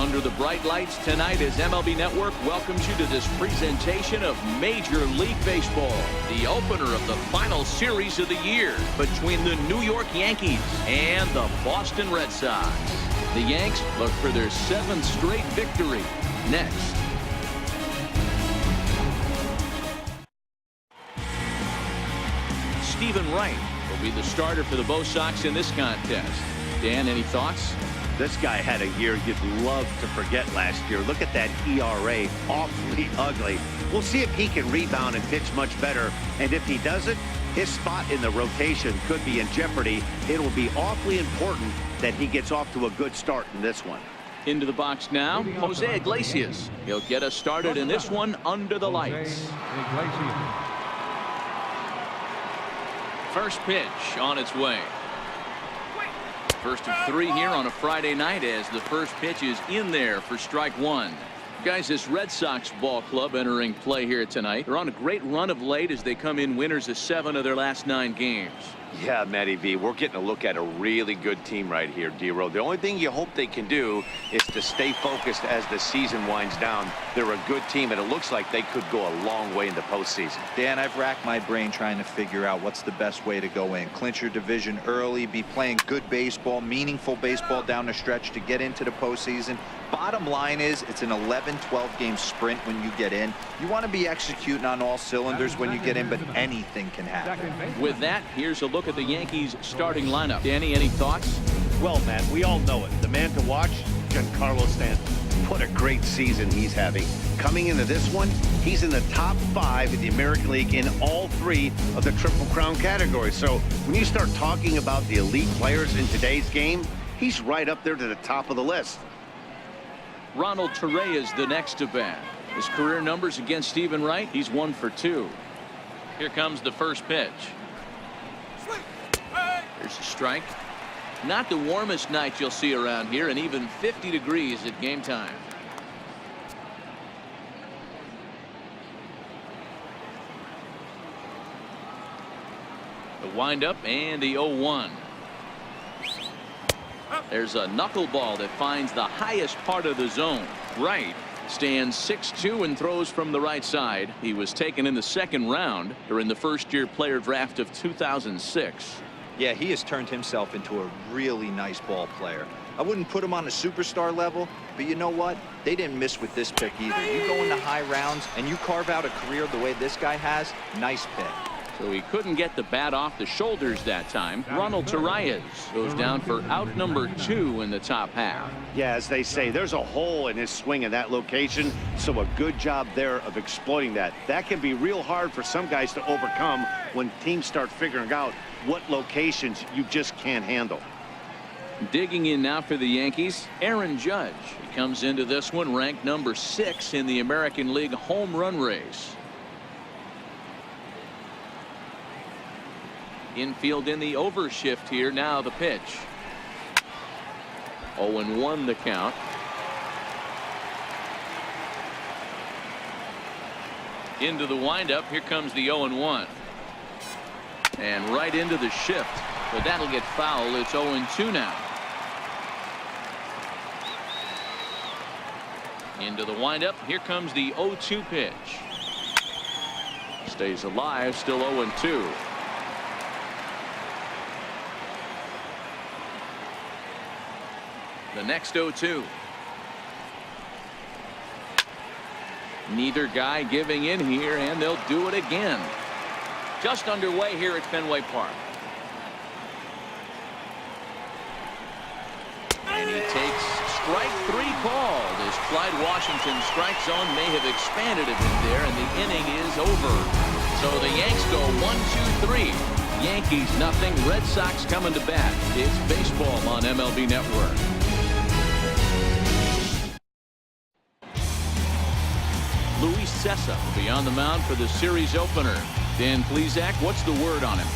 under the bright lights tonight as MLB Network welcomes you to this presentation of Major League Baseball, the opener of the final series of the year between the New York Yankees and the Boston Red Sox. The Yanks look for their 7th straight victory next. Stephen Wright will be the starter for the BOS Sox in this contest. Dan, any thoughts? This guy had a year you'd love to forget last year. Look at that ERA, awfully ugly. We'll see if he can rebound and pitch much better. And if he doesn't, his spot in the rotation could be in jeopardy. It'll be awfully important that he gets off to a good start in this one. Into the box now, Jose Iglesias. He'll get us started in this one under the lights. First pitch on its way. First of 3 here on a Friday night as the first pitch is in there for strike 1. Guys, this Red Sox ball club entering play here tonight. They're on a great run of late as they come in winners of 7 of their last 9 games. Yeah, Matty V, we're getting a look at a really good team right here, D-Row. The only thing you hope they can do is to stay focused as the season winds down. They're a good team, and it looks like they could go a long way in the postseason. Dan, I've racked my brain trying to figure out what's the best way to go in. Clinch your division early, be playing good baseball, meaningful baseball down the stretch to get into the postseason. Bottom line is it's an 11-12 game sprint when you get in. You want to be executing on all cylinders when you get in, but anything can happen. With that, here's a look at the Yankees starting lineup. Danny, any thoughts? Well, Matt, we all know it. The man to watch, Giancarlo Stanton. What a great season he's having. Coming into this one, he's in the top 5 in the American League in all 3 of the Triple Crown categories. So when you start talking about the elite players in today's game, he's right up there to the top of the list. Ronald Torre is the next to bat. His career numbers against Stephen Wright, he's 1 for 2. Here comes the first pitch. There's a strike. Not the warmest night you'll see around here, and even 50 degrees at game time. The windup and the 0-1. There's a knuckleball that finds the highest part of the zone. Wright stands 6'2" and throws from the right side. He was taken in the 2nd round during the first-year player draft of 2006. Yeah, he has turned himself into a really nice ball player. I wouldn't put him on a superstar level, but you know what? They didn't miss with this pick either. You go into high rounds and you carve out a career the way this guy has, nice pick. So he couldn't get the bat off the shoulders that time. Ronald Torre goes down for out number 2 in the top half. Yeah, as they say, there's a hole in his swing in that location, so a good job there of exploiting that. That can be real hard for some guys to overcome when teams start figuring out what locations you just can't handle. Digging in now for the Yankees, Aaron Judge. He comes into this one ranked number 6 in the American League home run race. Infield in the overshift here. Now the pitch. 0-1 the count. Into the windup. Here comes the 0-1. And right into the shift. But that'll get foul. It's 0-2 now. Into the windup. Here comes the 0-2 pitch. Stays alive. Still 0-2. The next 0-2. Neither guy giving in here, and they'll do it again. Just underway here at Fenway Park. And he takes strike 3 called as Clyde Washington's strike zone may have expanded a bit there, and the inning is over. So the Yanks go 1-2-3. Yankees nothing. Red Sox coming to bat. It's baseball on MLB Network. Luis Cessa will be on the mound for the series opener. Dan Plesac, what's the word on him?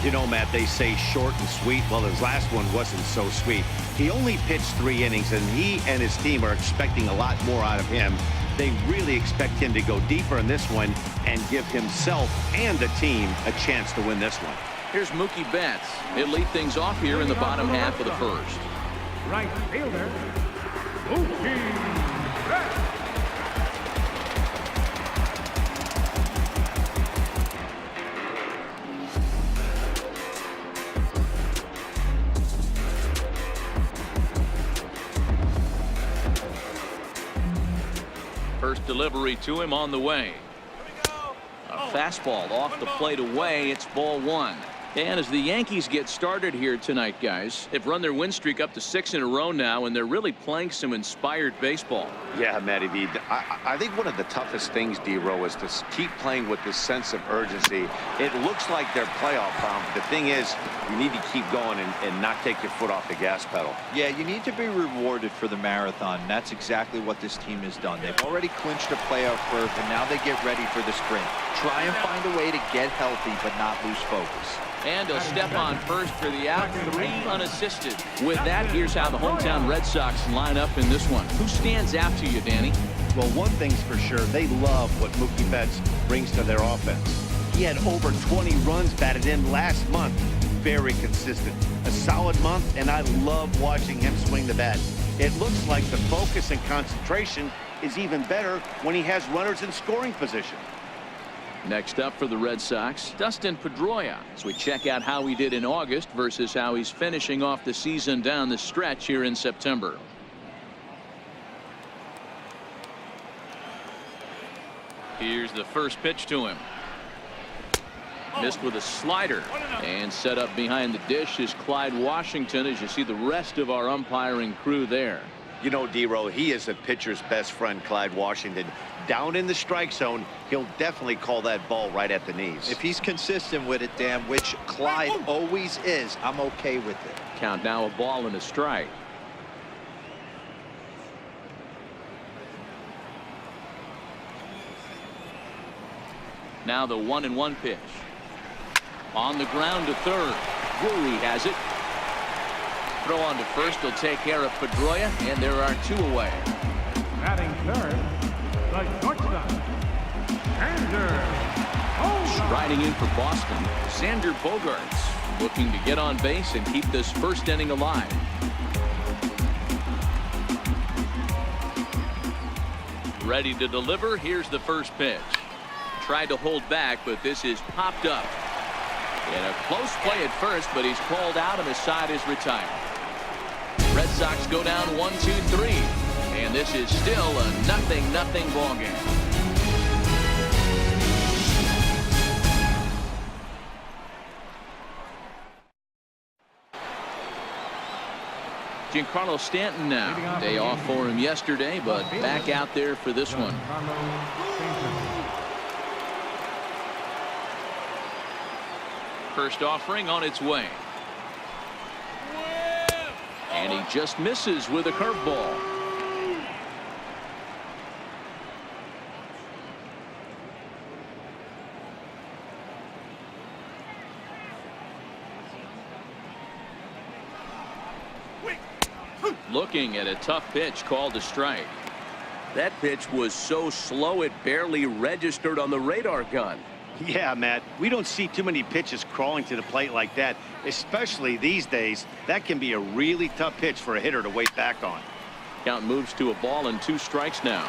You know, Matt, they say short and sweet. Well, his last one wasn't so sweet. He only pitched 3 innings, and he and his team are expecting a lot more out of him. They really expect him to go deeper in this one and give himself and the team a chance to win this one. Here's Mookie Betts. He'll lead things off here in the bottom half of the first. Right fielder, First delivery to him on the way. A fastball off the plate away. It's ball one. And as the Yankees get started here tonight, guys, they've run their win streak up to 6 in a row now, and they're really playing some inspired baseball. Yeah, Matty V. I think one of the toughest things, D-Row, is to keep playing with this sense of urgency. It looks like they're playoff bound, but the thing is, you need to keep going and not take your foot off the gas pedal. Yeah, you need to be rewarded for the marathon. And that's exactly what this team has done. They've already clinched a playoff berth, and now they get ready for the sprint. Try and find a way to get healthy, but not lose focus. And he'll step on first for the out, 3 unassisted. With that, here's how the hometown Red Sox line up in this one. Who stands out to you, Danny? Well, one thing's for sure, they love what Mookie Betts brings to their offense. He had over 20 runs batted in last month. Very consistent. A solid month, and I love watching him swing the bat. It looks like the focus and concentration is even better when he has runners in scoring position. Next up for the Red Sox, Dustin Pedroia, as we check out how he did in August versus how he's finishing off the season down the stretch here in September. Here's the first pitch to him. Missed with a slider, and set up behind the dish is Clyde Washington, as you see the rest of our umpiring crew there. You know, D-Row, he is a pitcher's best friend, Clyde Washington. Down in the strike zone, he'll definitely call that ball right at the knees. If he's consistent with it, Dan, which Clyde always is, I'm okay with it. Count now, a ball and a strike. Now the 1-1 pitch. On the ground to third. Drury has it. Throw on to first will take care of Pedroia, and there are 2 away. Batting third, the shortstop, Sander. Striding in for Boston, Sander Bogaerts, looking to get on base and keep this first inning alive. Ready to deliver. Here's the first pitch. Tried to hold back, but this is popped up. And a close play at first, but he's called out and the side is retired. Red Sox go down 1-2-3, and this is still a 0-0 ball game. Giancarlo Stanton now. Day off for him yesterday, but back out there for this one. First offering on its way. And he just misses with a curveball. Looking at a tough pitch called a strike. That pitch was so slow it barely registered on the radar gun. Yeah, Matt, we don't see too many pitches crawling to the plate like that, especially these days. That can be a really tough pitch for a hitter to wait back on. Count moves to a ball and 2 strikes now.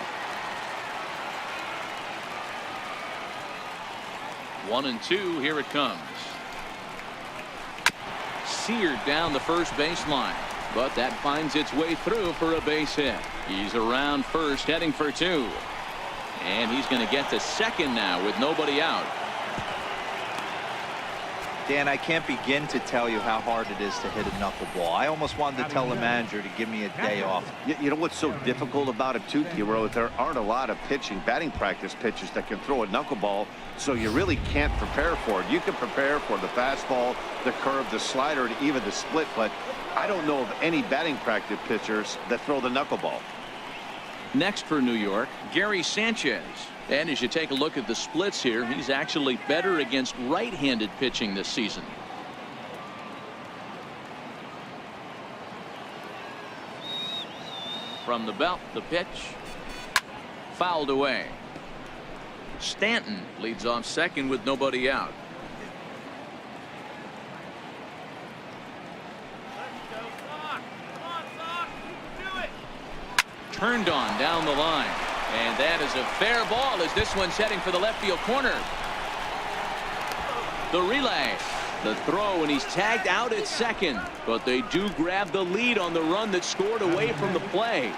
1-2, here it comes. Seared down the first baseline, but that finds its way through for a base hit. He's around first, heading for 2. And he's going to get to second now with nobody out. Dan, I can't begin to tell you how hard it is to hit a knuckleball. I almost wanted to tell the manager to give me a day off. You know what's so difficult about it too, Hero? There aren't a lot of batting practice pitchers that can throw a knuckleball, so you really can't prepare for it. You can prepare for the fastball, the curve, the slider, and even the split, but I don't know of any batting practice pitchers that throw the knuckleball. Next for New York, Gary Sanchez. And as you take a look at the splits here, he's actually better against right-handed pitching this season. From the belt, the pitch. Fouled away. Stanton leads off second with nobody out. turned on down the line. And that is a fair ball as this one's heading for the left field corner. The relay. The throw, and he's tagged out at second. But they do grab the lead on the run that scored away from the play.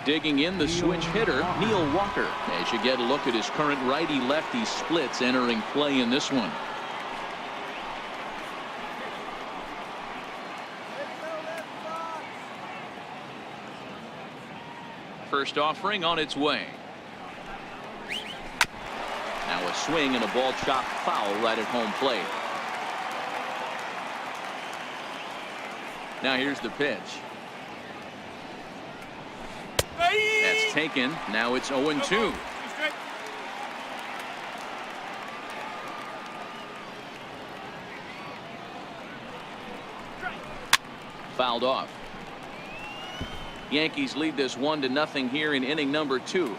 Digging in the switch hitter, Neil Walker. As you get a look at his current righty-lefty splits entering play in this one. First offering on its way. Now a swing and a ball chopped foul right at home plate. Now here's the pitch. That's taken. Now it's 0-2. Fouled off. Yankees lead this 1-0 here in inning number 2.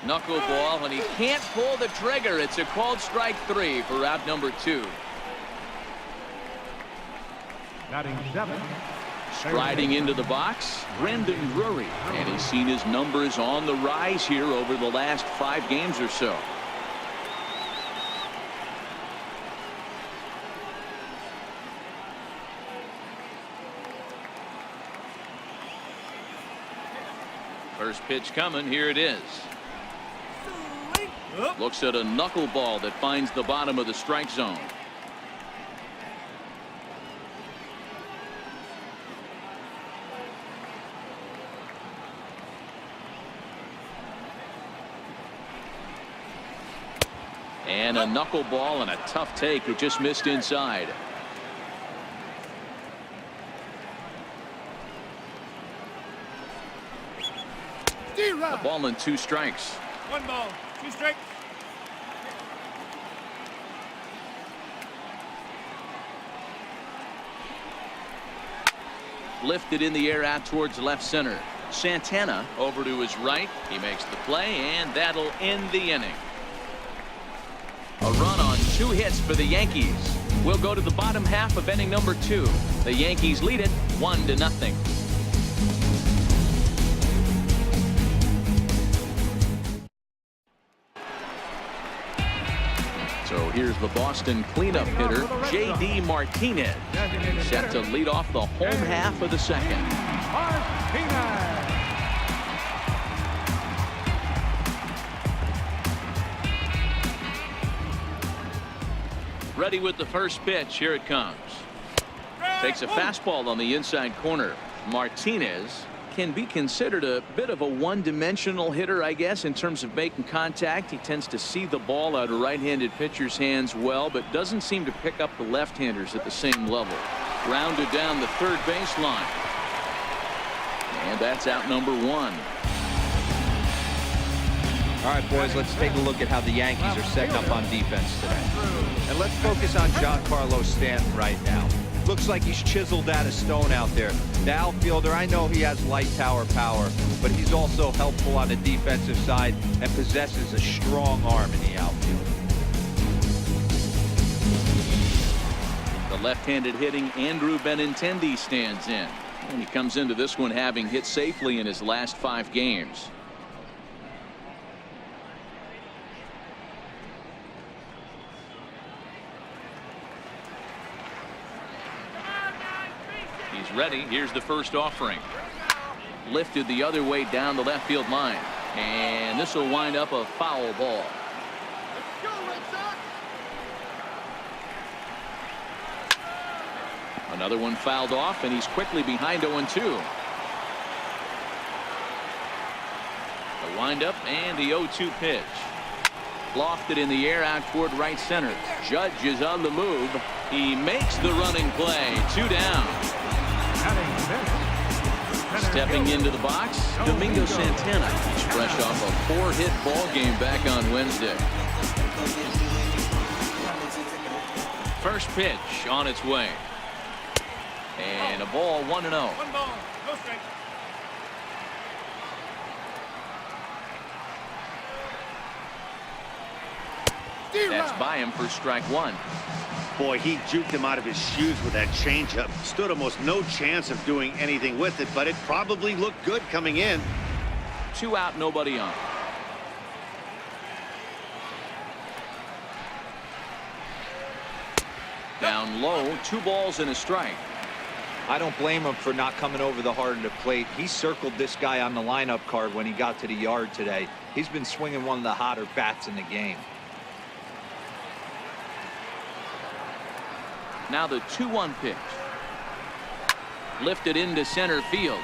Knuckleball, and he can't pull the trigger. It's a called strike 3 for out number 2. Batting 7. Striding into the box, Brendan Drury, and he's seen his numbers on the rise here over the last 5 games or so. First pitch coming. Here it is. Looks at a knuckleball that finds the bottom of the strike zone. And a knuckleball and a tough take. It just missed inside. A ball and 2 strikes. 1 ball, 2 strikes. Lifted in the air out towards left center. Santana over to his right. He makes the play, and that'll end the inning. A run on 2 hits for the Yankees. We'll go to the bottom half of inning number 2. The Yankees lead it 1-0. So here's the Boston cleanup hitter, J.D. Martinez. Set to lead off the home half of the second. Ready with the first pitch. Here it comes. Takes a fastball on the inside corner. Martinez can be considered a bit of a one-dimensional hitter, I guess, in terms of making contact. He tends to see the ball out of right-handed pitchers' hands well, but doesn't seem to pick up the left-handers at the same level. Grounded down the third baseline. And that's out number 1. All right, boys, let's take a look at how the Yankees are setting up on defense today. And let's focus on Giancarlo Stanton right now. Looks like he's chiseled out a stone out there. The outfielder, I know he has light tower power, but he's also helpful on the defensive side and possesses a strong arm in the outfield. The left-handed hitting Andrew Benintendi stands in. And he comes into this one having hit safely in his last 5 games. Ready. Here's the first offering. Lifted the other way down the left field line, and this will wind up a foul ball. Another one fouled off, and he's quickly behind 0-2. The windup and the 0-2 pitch. Lofted in the air out toward right center. Judge is on the move. He makes the running play. 2 down. Stepping into the box, Domingo Santana. He's fresh off a 4-hit ball game back on Wednesday. First pitch on its way. And a ball 1-0. 1 ball, no strike. That's by him for strike one. Boy, he juked him out of his shoes with that changeup. Stood almost no chance of doing anything with it, but it probably looked good coming in. 2 out, nobody on. Down low, 2 balls and a strike. I don't blame him for not coming over the heart of the plate. He circled this guy on the lineup card when he got to the yard today. He's been swinging one of the hotter bats in the game. Now the 2-1 pitch. Lifted into center field.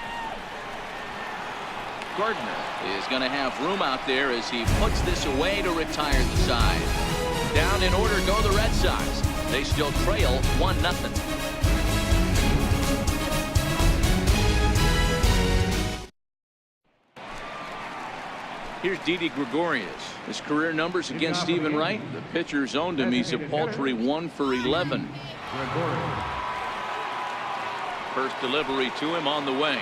Gardner is going to have room out there as he puts this away to retire the side. Down in order go the Red Sox. They still trail 1-0. Here's Didi Gregorius. His career numbers against Stephen Wright. The pitcher's owned him. He's a paltry 1 for 11. First delivery to him on the way.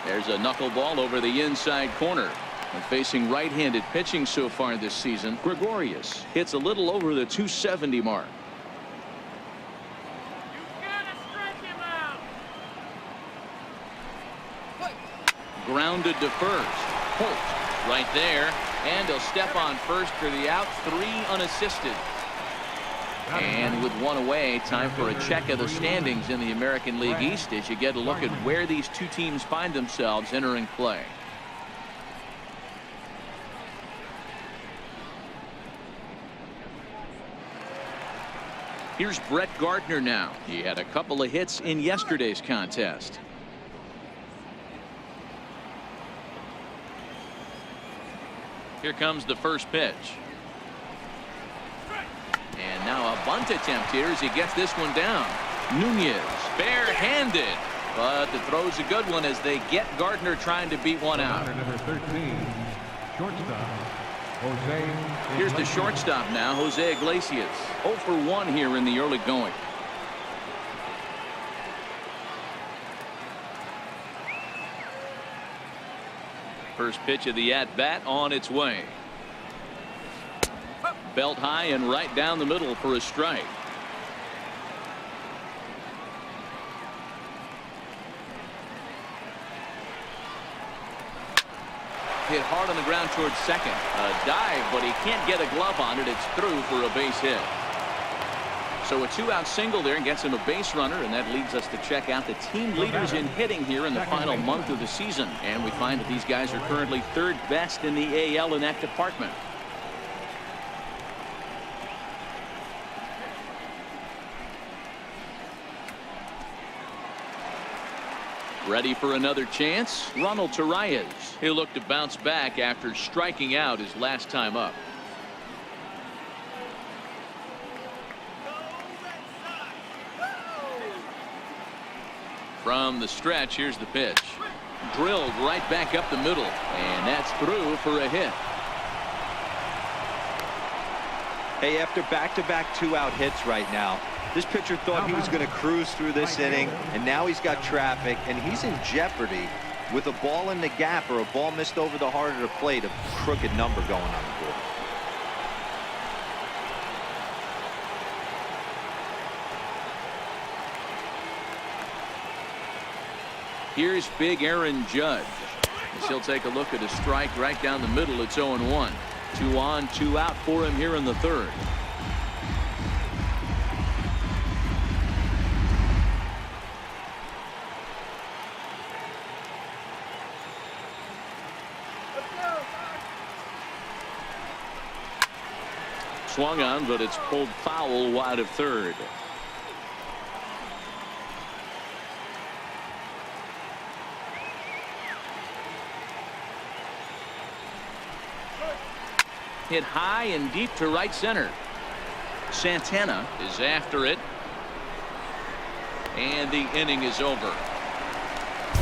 There's a knuckleball over the inside corner. And facing right-handed pitching so far this season, Gregorius hits a little over the 270 mark. Grounded to first. Holt right there, and he'll step on first for the out. 3 unassisted. And with 1 away, time for a check of the standings in the American League East as you get a look at where these 2 teams find themselves entering play. Here's Brett Gardner now. He had a couple of hits in yesterday's contest. Here comes the first pitch. And now a bunt attempt here as he gets this one down. Nunez barehanded, but the throw's a good one as they get Gardner trying to beat one out. Number 13, shortstop, Jose. Here's the shortstop now, Jose Iglesias. 0 for 1 here in the early going. First pitch of the at-bat on its way. Belt high and right down the middle for a strike. Hit hard on the ground towards second. A dive, but he can't get a glove on it. It's through for a base hit. So a 2-out single there and gets him a base runner, and that leads us to check out the team leaders in hitting here in the final month of the season. And we find that these guys are currently 3rd best in the AL in that department. Ready for another chance? Ronald Torreyes. He'll look to bounce back after striking out his last time up. From the stretch, here's the pitch. Drilled right back up the middle, and that's through for a hit. Hey, after back-to-back 2-out hits right now, this pitcher thought he was going to cruise through this inning, and now he's got traffic, and he's in jeopardy with a ball in the gap or a ball missed over the heart of the plate, a crooked number going on the board. Here's big Aaron Judge. As he'll take a look at a strike right down the middle. It's 0-1. 2 on, 2 out for him here in the 3rd. Swung on, but it's pulled foul wide of 3rd. Hit high and deep to right center. Santana is after it. And the inning is over.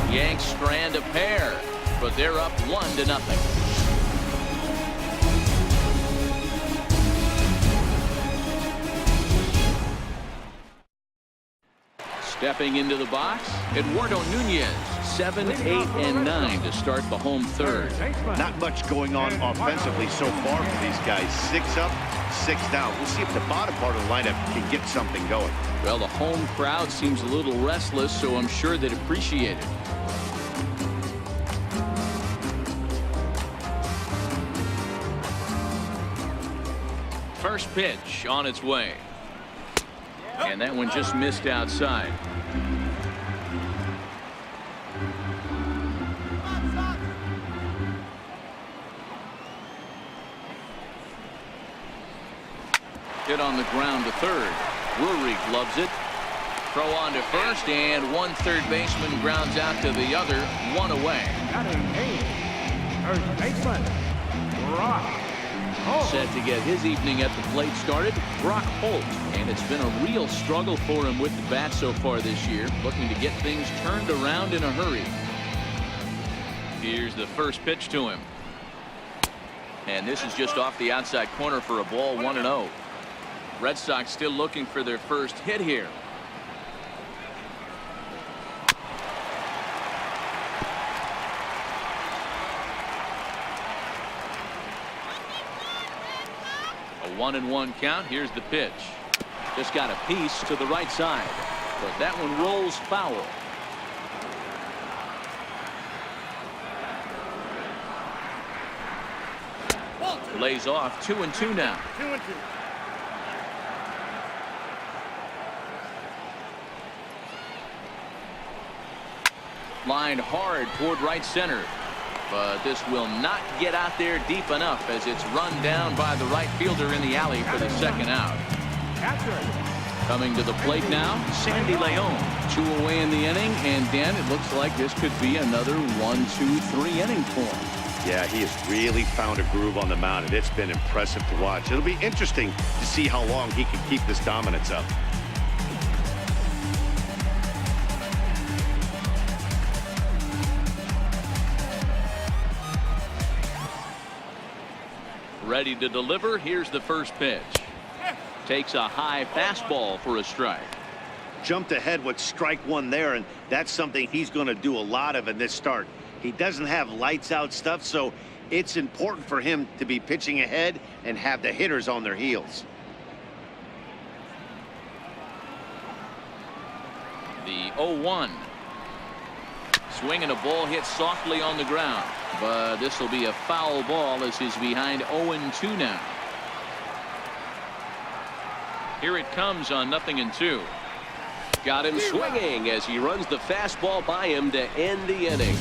Yanks strand a pair, but they're up 1-0. Stepping into the box, Eduardo Nunez 7, 8, and 9 to start the home third. Not much going on offensively so far for these guys. 6 up, 6 down. We'll see if the bottom part of the lineup can get something going. Well, the home crowd seems a little restless, so I'm sure they'd appreciate it. First pitch on its way. And that one just missed outside. Hit on the ground to third. Rurik loves it. Throw on to first, and one third baseman grounds out to the other, 1 away. First baseman, Brock Holt. Set to get his evening at the plate started, Brock Holt. And it's been a real struggle for him with the bat so far this year, looking to get things turned around in a hurry. Here's the first pitch to him. And this is just off the outside corner for a ball, 1-0. Red Sox still looking for their first hit here. A 1-1 count. Here's the pitch. Just got a piece to the right side, but that one rolls foul. Lays off. 2-2 now. 2-2. Lined hard toward right center, but this will not get out there deep enough as it's run down by the right fielder in the alley for the second out. Coming to the plate now, Sandy Leon. 2 away in the inning, and Dan, it looks like this could be another 1-2-3 inning for him. Yeah, he has really found a groove on the mound, and it's been impressive to watch. It'll be interesting to see how long he can keep this dominance up. Ready to deliver. Here's the first pitch. Takes a high fastball for a strike. Jumped ahead with strike 1 there, and that's something he's going to do a lot of in this start. He doesn't have lights out stuff, so it's important for him to be pitching ahead and have the hitters on their heels. The 0-1. Swinging a ball hit softly on the ground, but this will be a foul ball as he's behind 0-2 now. Here it comes on 0-2. Got him swinging as he runs the fastball by him to end the inning.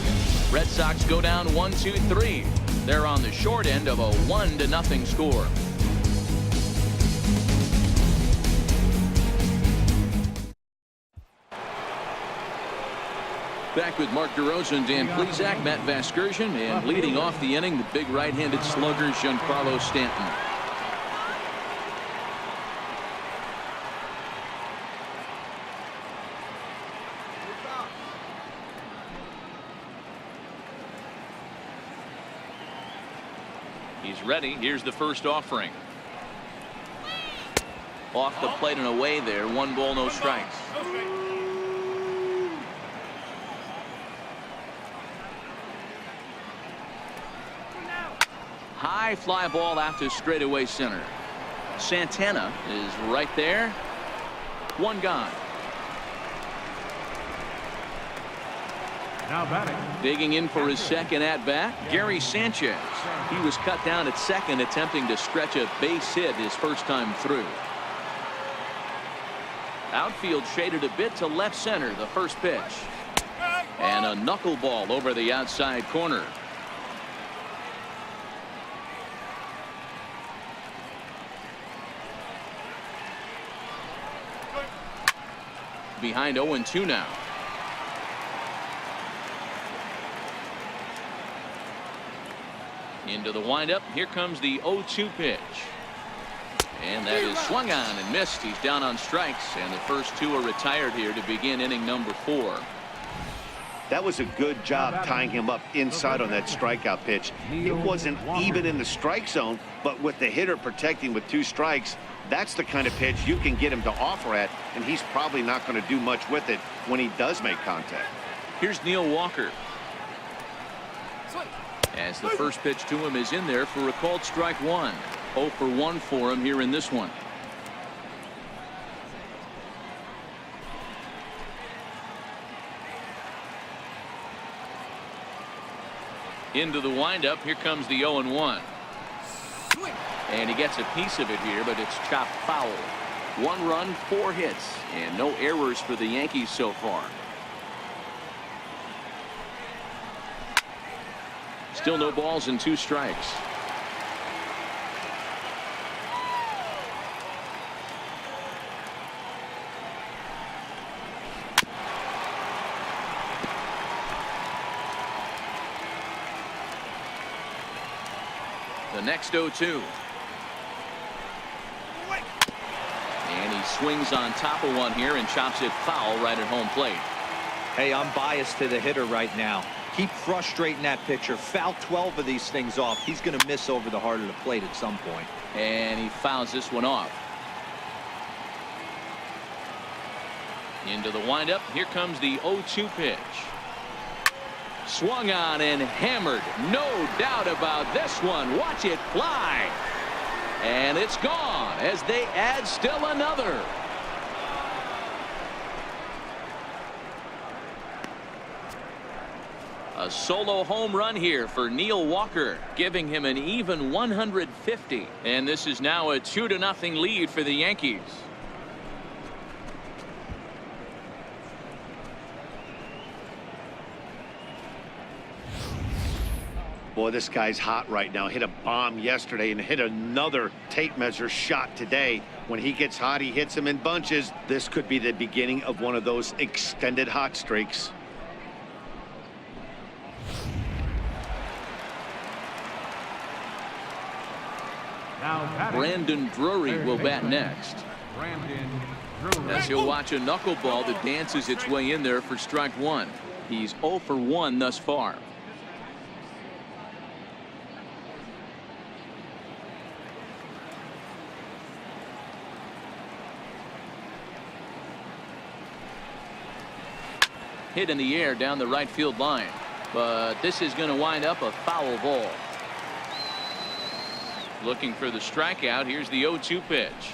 Red Sox go down 1-2-3. They're on the short end of a 1-0 score. Back with Mark DeRosa, Dan Plesac, Matt Vasgersian, and leading off the inning, the big right-handed slugger, Giancarlo Stanton. He's ready. Here's the first offering. Off the plate and away there. 1 ball, no strikes. High fly ball out to straightaway center. Santana is right there. 1 gone. Now batting. Digging in for his second at bat, Gary Sanchez. He was cut down at second, attempting to stretch a base hit his first time through. Outfield shaded a bit to left center, the first pitch. And a knuckleball over the outside corner. Behind 0-2 now. Into the windup. Here comes the 0-2 pitch. And that is swung on and missed. He's down on strikes, and the first 2 are retired here to begin inning number 4. That was a good job tying him up inside on that strikeout pitch. It wasn't even in the strike zone, but with the hitter protecting with 2 strikes, that's the kind of pitch you can get him to offer at, and he's probably not going to do much with it when he does make contact. Here's Neil Walker. Swing. As the first pitch to him is in there for a called strike one. 0 for 1 for him here in this one. Into the windup. Here comes the 0-1. Swing. And he gets a piece of it here, but it's chopped foul. 1 run, 4 hits, and no errors for the Yankees so far. Still no balls and 2 strikes. The next 0-2. And he swings on top of one here and chops it foul right at home plate. Hey, I'm biased to the hitter right now. Keep frustrating that pitcher. Foul 12 of these things off. He's going to miss over the heart of the plate at some point. And he fouls this one off. Into the windup. Here comes the 0-2 pitch. Swung on and hammered. No doubt about this one. Watch it fly. And it's gone as they add still another. A solo home run here for Neil Walker, giving him an even 150. And this is now a 2-0 lead for the Yankees. Boy, this guy's hot right now. Hit a bomb yesterday and hit another tape measure shot today. When he gets hot, he hits them in bunches. This could be the beginning of one of those extended hot streaks. Now batting, Brandon Drury will bat next. Brandon Drury. As he'll watch a knuckleball that dances its way in there for strike one. He's 0 for 1 thus far. Hit in the air down the right field line, but this is going to wind up a foul ball. Looking for the strikeout. Here's the 0-2 pitch.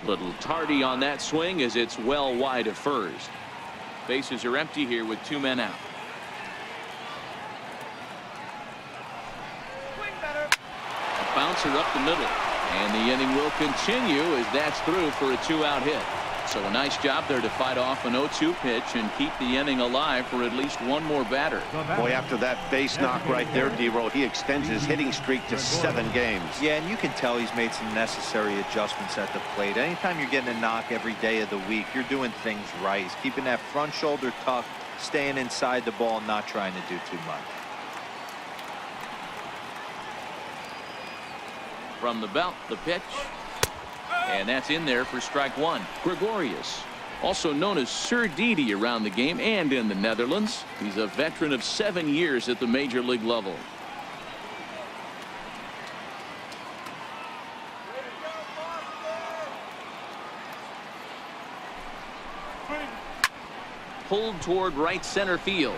Little tardy on that swing as it's well wide of first. Bases are empty here with 2 men out. A bouncer up the middle, and the inning will continue as that's through for a 2-out hit. So a nice job there to fight off an 0-2 pitch and keep the inning alive for at least one more batter. Boy, after that base knock right there, D-Roll, he extends his hitting streak to 7 games. Yeah, and you can tell he's made some necessary adjustments at the plate. Anytime you're getting a knock every day of the week, you're doing things right. He's keeping that front shoulder tucked, staying inside the ball, not trying to do too much. From the belt, the pitch. And that's in there for strike one. Gregorius, also known as Sir Didi around the game and in the Netherlands. He's a veteran of 7 years at the major league level. Pulled toward right center field.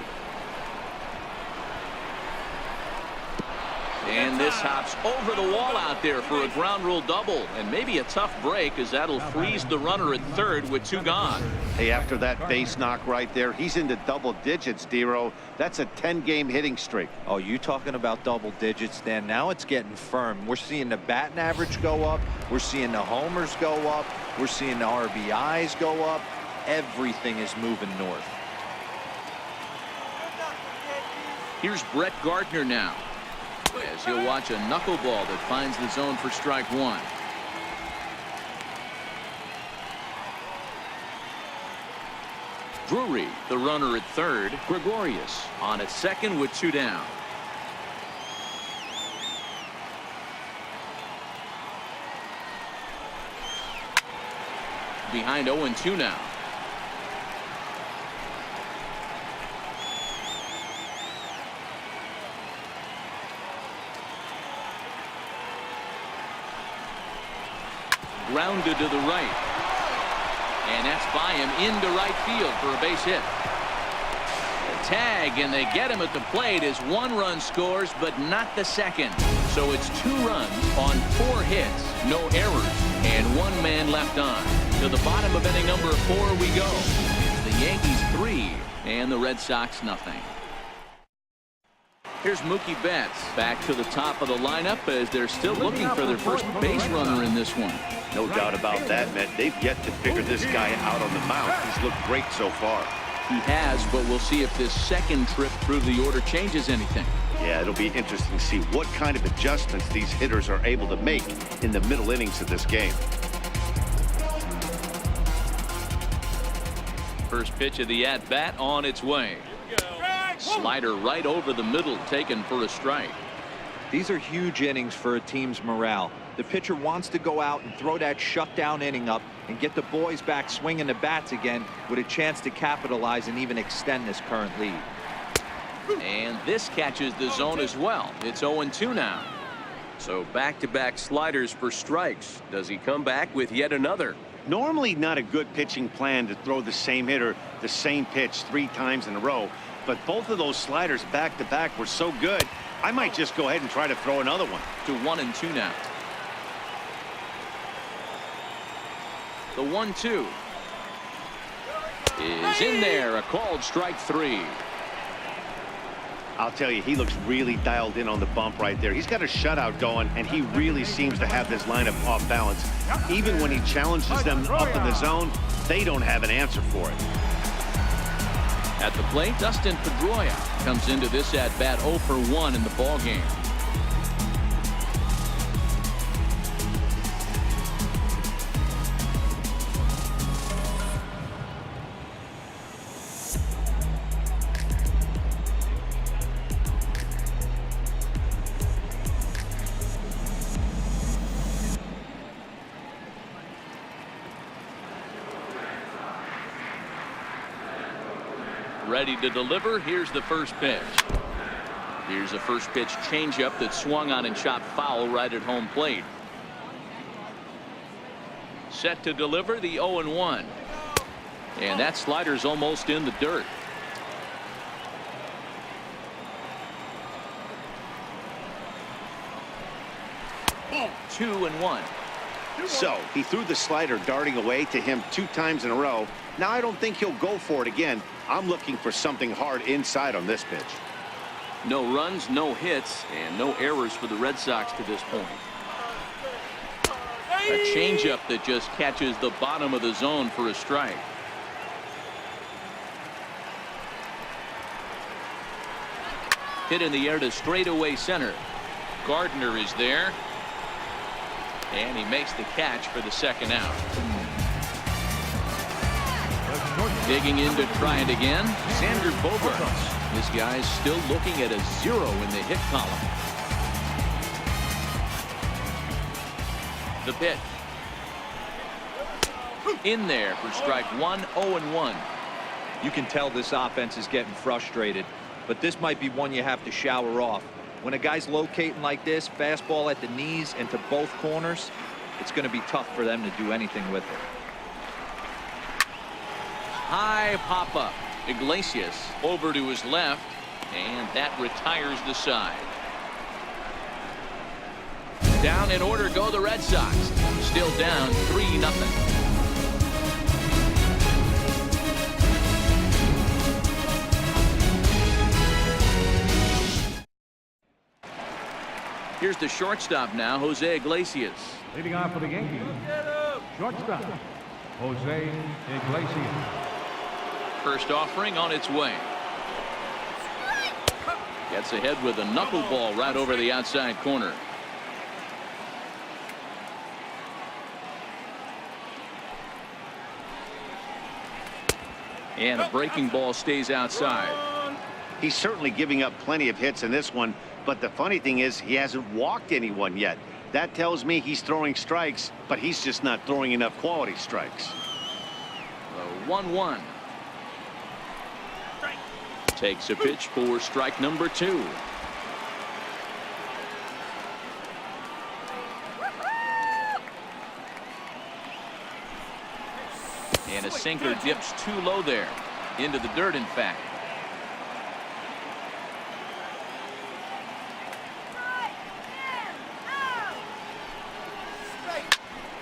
And this hops over the wall out there for a ground rule double, and maybe a tough break as that'll freeze the runner at third with 2 gone. Hey, after that base knock right there, he's into double digits, D-Roll. That's a 10-game hitting streak. Oh, you talking about double digits, Dan? Now it's getting firm. We're seeing the batting average go up. We're seeing the homers go up. We're seeing the RBIs go up. Everything is moving north. Here's Brett Gardner now, as he'll watch a knuckleball that finds the zone for strike one. Drury, the runner at third. Gregorius on at second with 2 down. Behind 0-2 now. Grounded to the right. And that's by him into right field for a base hit. tag, and they get him at the plate as 1 run scores, but not the second. So it's 2 runs on 4 hits, no errors, and 1 man left on. To the bottom of inning number 4 we go. It's the Yankees 3 and the Red Sox nothing. Here's Mookie Betts back to the top of the lineup as they're still looking for their first base runner in this one. No doubt about that, man. They've yet to figure this guy out on the mound. He's looked great so far. He has, but we'll see if this second trip through the order changes anything. Yeah, it'll be interesting to see what kind of adjustments these hitters are able to make in the middle innings of this game. First pitch of the at-bat on its way. Slider right over the middle, taken for a strike. These are huge innings for a team's morale. The pitcher wants to go out and throw that shutdown inning up and get the boys back swinging the bats again with a chance to capitalize and even extend this current lead. And this catches the zone as well. It's 0-2 now. So back-to-back sliders for strikes. Does he come back with yet another? Normally not a good pitching plan to throw the same hitter the same pitch 3 times in a row, but both of those sliders back-to-back were so good, I might just go ahead and try to throw another one. To 1-2 now. The 1-2 is in there. A called strike 3. I'll tell you, he looks really dialed in on the bump right there. He's got a shutout going, and he really seems to have this lineup off balance. Even when he challenges them up in the zone, they don't have an answer for it. At the plate, Dustin Pedroia comes into this at-bat 0 for 1 in the ballgame. Ready to deliver. Here's the first pitch. Here's a first pitch changeup that swung on and chopped foul right at home plate. Set to deliver the 0-1. And that slider's almost in the dirt. Oh, 2-1. So he threw the slider darting away to him 2 times in a row. Now I don't think he'll go for it again. I'm looking for something hard inside on this pitch. No runs, no hits, and no errors for the Red Sox to this point. A changeup that just catches the bottom of the zone for a strike. Hit in the air to straightaway center. Gardner is there. And he makes the catch for the second out. Digging in to try it again, Xander Bogaerts. This guy's still looking at a 0 in the hit column. The pitch. In there for strike 1, 0-1. You can tell this offense is getting frustrated, but this might be one you have to shower off. When a guy's locating like this, fastball at the knees and to both corners, it's going to be tough for them to do anything with it. High pop-up. Iglesias over to his left, and that retires the side. Down in order go the Red Sox. Still down 3-0. Here's the shortstop now, Jose Iglesias. Leading off for the Yankees, shortstop, Jose Iglesias. First offering on its way. Gets ahead with a knuckleball right over the outside corner. And a breaking ball stays outside. He's certainly giving up plenty of hits in this one, but the funny thing is he hasn't walked anyone yet. That tells me he's throwing strikes, but he's just not throwing enough quality strikes. The 1-1. Takes a pitch for strike number 2. And a sinker dips too low there. Into the dirt, in fact.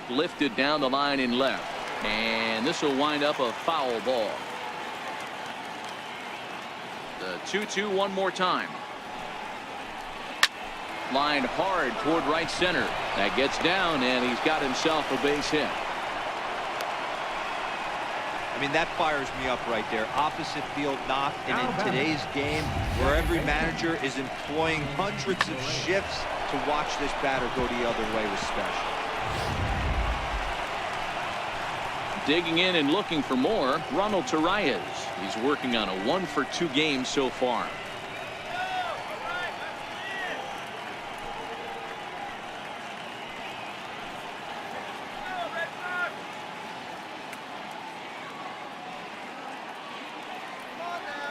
lifted down the line in left. And this will wind up a foul ball. The 2-2 one more time. Line hard toward right center. That gets down, and he's got himself a base hit. I mean, that fires me up right there. Opposite field knock, and in today's game, where every manager is employing hundreds of shifts to watch this batter go the other way was special. Digging in and looking for more, Ronald Torreyes. He's working on a 1-for-2 game so far.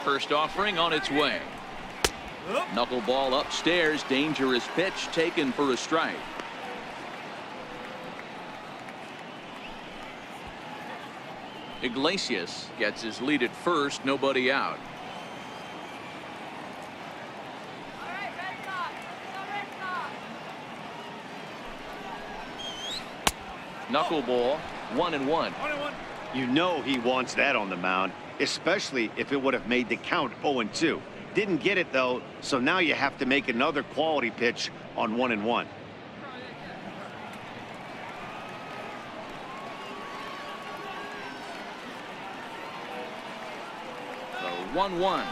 First offering on its way. Knuckleball upstairs. Dangerous pitch taken for a strike. Iglesias gets his lead at first. Nobody out. Knuckleball 1-1. You know he wants that on the mound, especially if it would have made the count 0-2. Didn't get it, though, so now you have to make another quality pitch on 1-1. The 1-1.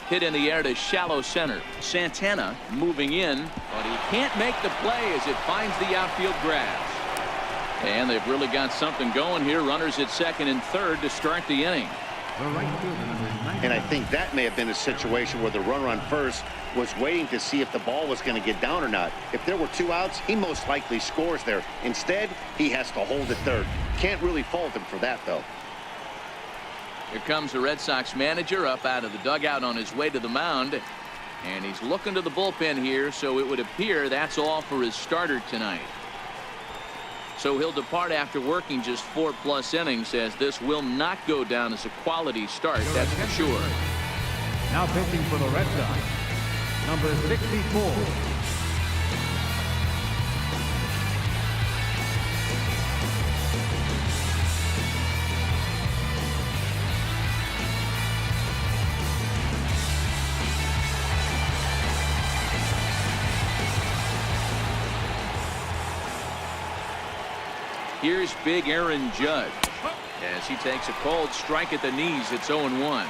Hit in the air to shallow center. Santana moving in, but he can't make the play as it finds the outfield grass. And they've really got something going here. Runners at second and third to start the inning. And I think that may have been a situation where the runner on first was waiting to see if the ball was going to get down or not. If there were 2 outs, he most likely scores there. Instead, he has to hold at third. Can't really fault him for that, though. Here comes the Red Sox manager up out of the dugout on his way to the mound. And he's looking to the bullpen here, so it would appear that's all for his starter tonight. So he'll depart after working just 4+ innings, as this will not go down as a quality start, that's for sure. Now pitching for the Red Sox, number 64. Here's big Aaron Judge as he takes a cold strike at the knees. It's 0-1.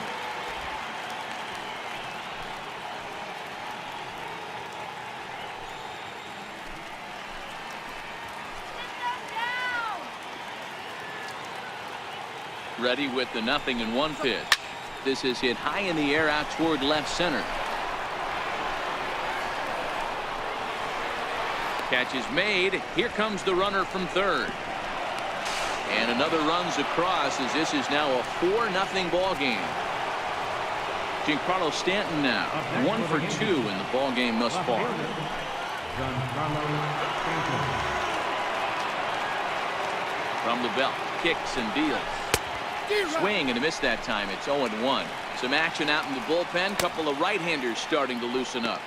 Ready with the 0-1 pitch. This is hit high in the air out toward left center. Catch is made. Here comes the runner from third. And another runs across, as this is now a 4-0 ball game. Giancarlo Stanton now 1 for 2 in the ball game thus far. From the belt, kicks and deals. Swing and a miss that time. It's 0-1. Some action out in the bullpen. Couple of right-handers starting to loosen up.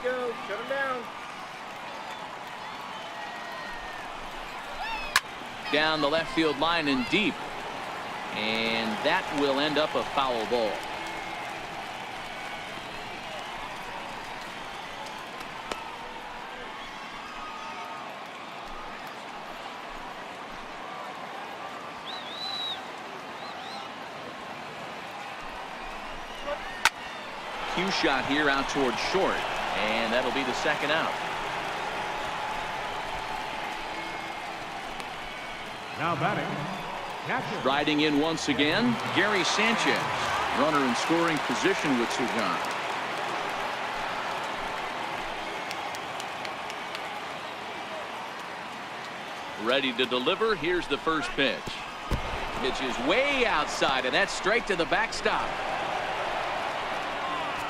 Go, shut him down. Down the left field line and deep. And that will end up a foul ball. Cue shot here out towards short. And that'll be the second out. Now batting, catcher. Riding in once again, Gary Sanchez. Runner in scoring position with 2 gone. Ready to deliver. Here's the first pitch. Pitch is way outside, and that's straight to the backstop.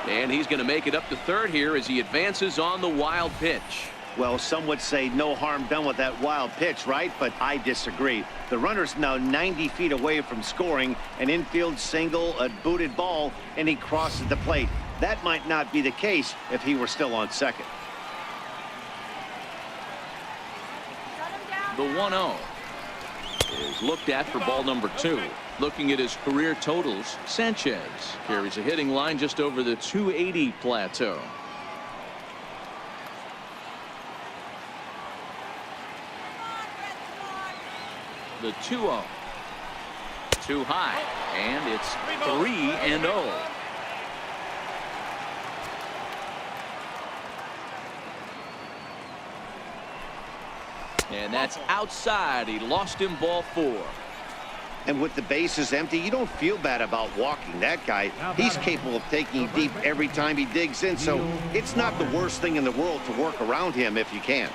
And he's going to make it up to third here as he advances on the wild pitch. Well, some would say no harm done with that wild pitch, right? But I disagree. The runner's now 90 feet away from scoring, an infield single, a booted ball, and he crosses the plate. That might not be the case if he were still on second. The 1-0 is looked at for ball number 2. Looking at his career totals, Sanchez carries a hitting line just over the 280 plateau. The 2-0. Too high, and it's 3-0. And that's outside. He lost him, ball 4. And with the bases empty, you don't feel bad about walking that guy. He's capable of taking deep every time he digs in, so it's not the worst thing in the world to work around him if you can.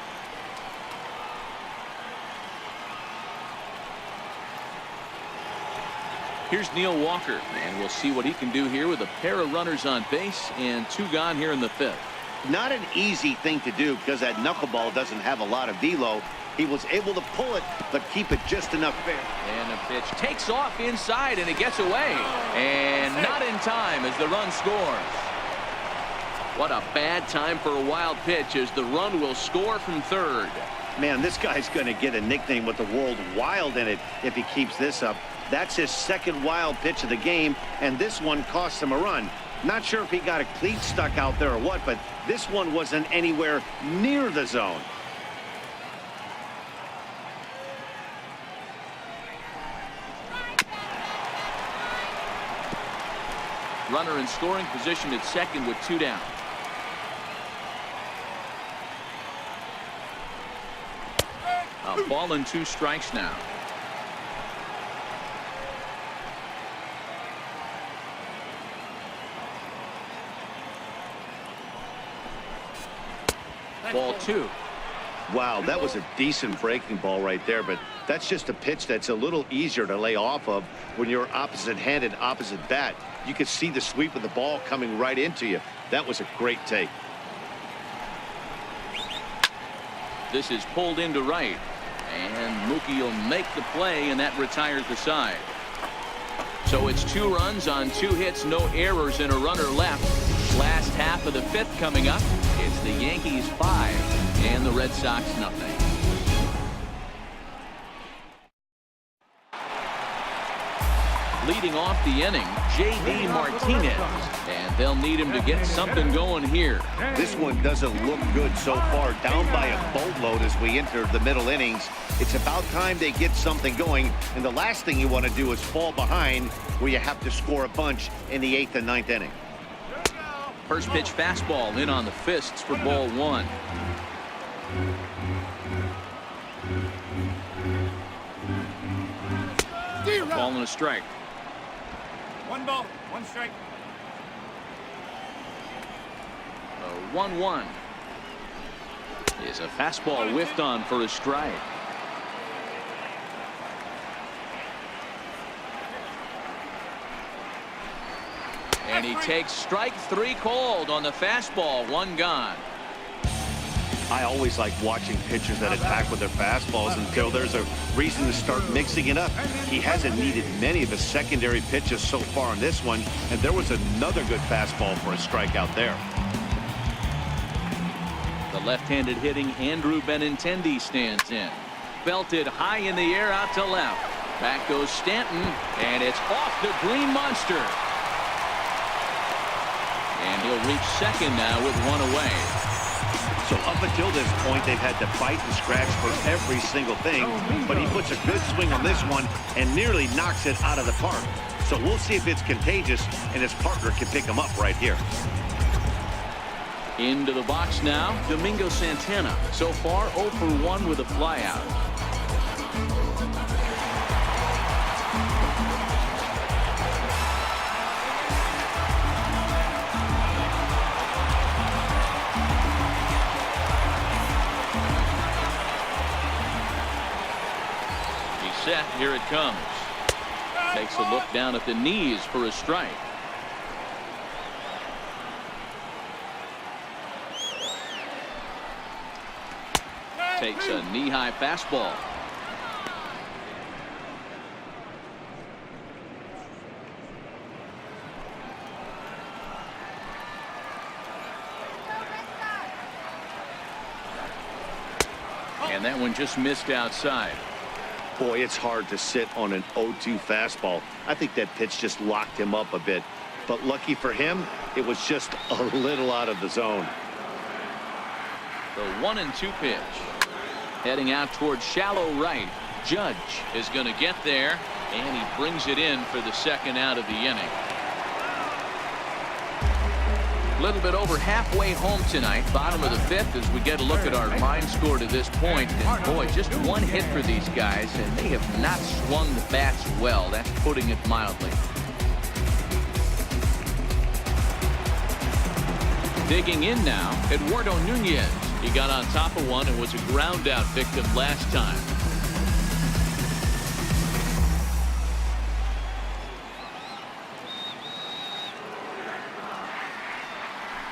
Here's Neil Walker, and we'll see what he can do here with a pair of runners on base and 2 gone here in the 5th. Not an easy thing to do because that knuckleball doesn't have a lot of velo. He was able to pull it, but keep it just enough fair. And the pitch takes off inside, and it gets away. And not in time as the run scores. What a bad time for a wild pitch as the run will score from third. Man, this guy's going to get a nickname with the word wild in it if he keeps this up. That's his second wild pitch of the game, and this one cost him a run. Not sure if he got a cleat stuck out there or what, but this one wasn't anywhere near the zone. Runner in scoring position at second with 2 down. A ball and 2 strikes now. Ball 2. Wow, that was a decent breaking ball right there, but that's just a pitch that's a little easier to lay off of when you're opposite-handed, opposite bat. You could see the sweep of the ball coming right into you. That was a great take. This is pulled into right, and Mookie will make the play, and that retires the side. So it's 2 runs on 2 hits, no errors, and a runner left. Last half of the 5th coming up. It's the Yankees 5 and the Red Sox nothing. Leading off the inning, J.D. Martinez, and they'll need him to get something going here. This one doesn't look good so far, down by a boatload as we enter the middle innings. It's about time they get something going, and the last thing you want to do is fall behind where you have to score a bunch in the 8th and 9th inning. First pitch fastball in on the fists for ball 1. Ball and a strike. 1 ball, 1 strike. 1-1 is a fastball whiffed on for a strike. And he takes strike 3 called on the fastball. 1 gone. I always like watching pitchers that attack with their fastballs until there's a reason to start mixing it up. He hasn't needed many of the secondary pitches so far in this one, and there was another good fastball for a strikeout there. The left-handed hitting Andrew Benintendi stands in. Belted high in the air out to left. Back goes Stanton, and it's off the green monster. And he'll reach second now with 1 away. So up until this point, they've had to fight and scratch for every single thing, but he puts a good swing on this one and nearly knocks it out of the park. So we'll see if it's contagious and his partner can pick him up right here. Into the box now, Domingo Santana. So far 0 for 1 with a flyout. Set, here it comes. Takes a look down at the knees for a strike. Takes a knee-high fastball. And that one just missed outside. Boy, it's hard to sit on an 0-2 fastball. I think that pitch just locked him up a bit. But lucky for him, it was just a little out of the zone. The 1-2 pitch. Heading out towards shallow right. Judge is going to get there, and he brings it in for the second out of the inning. A little bit over halfway home tonight, bottom of the fifth, as we get a look at our line score to this point. And boy, just one hit for these guys, and they have not swung the bats well. That's putting it mildly. Digging in now, Eduardo Nunez. He got on top of one and was a ground out victim last time.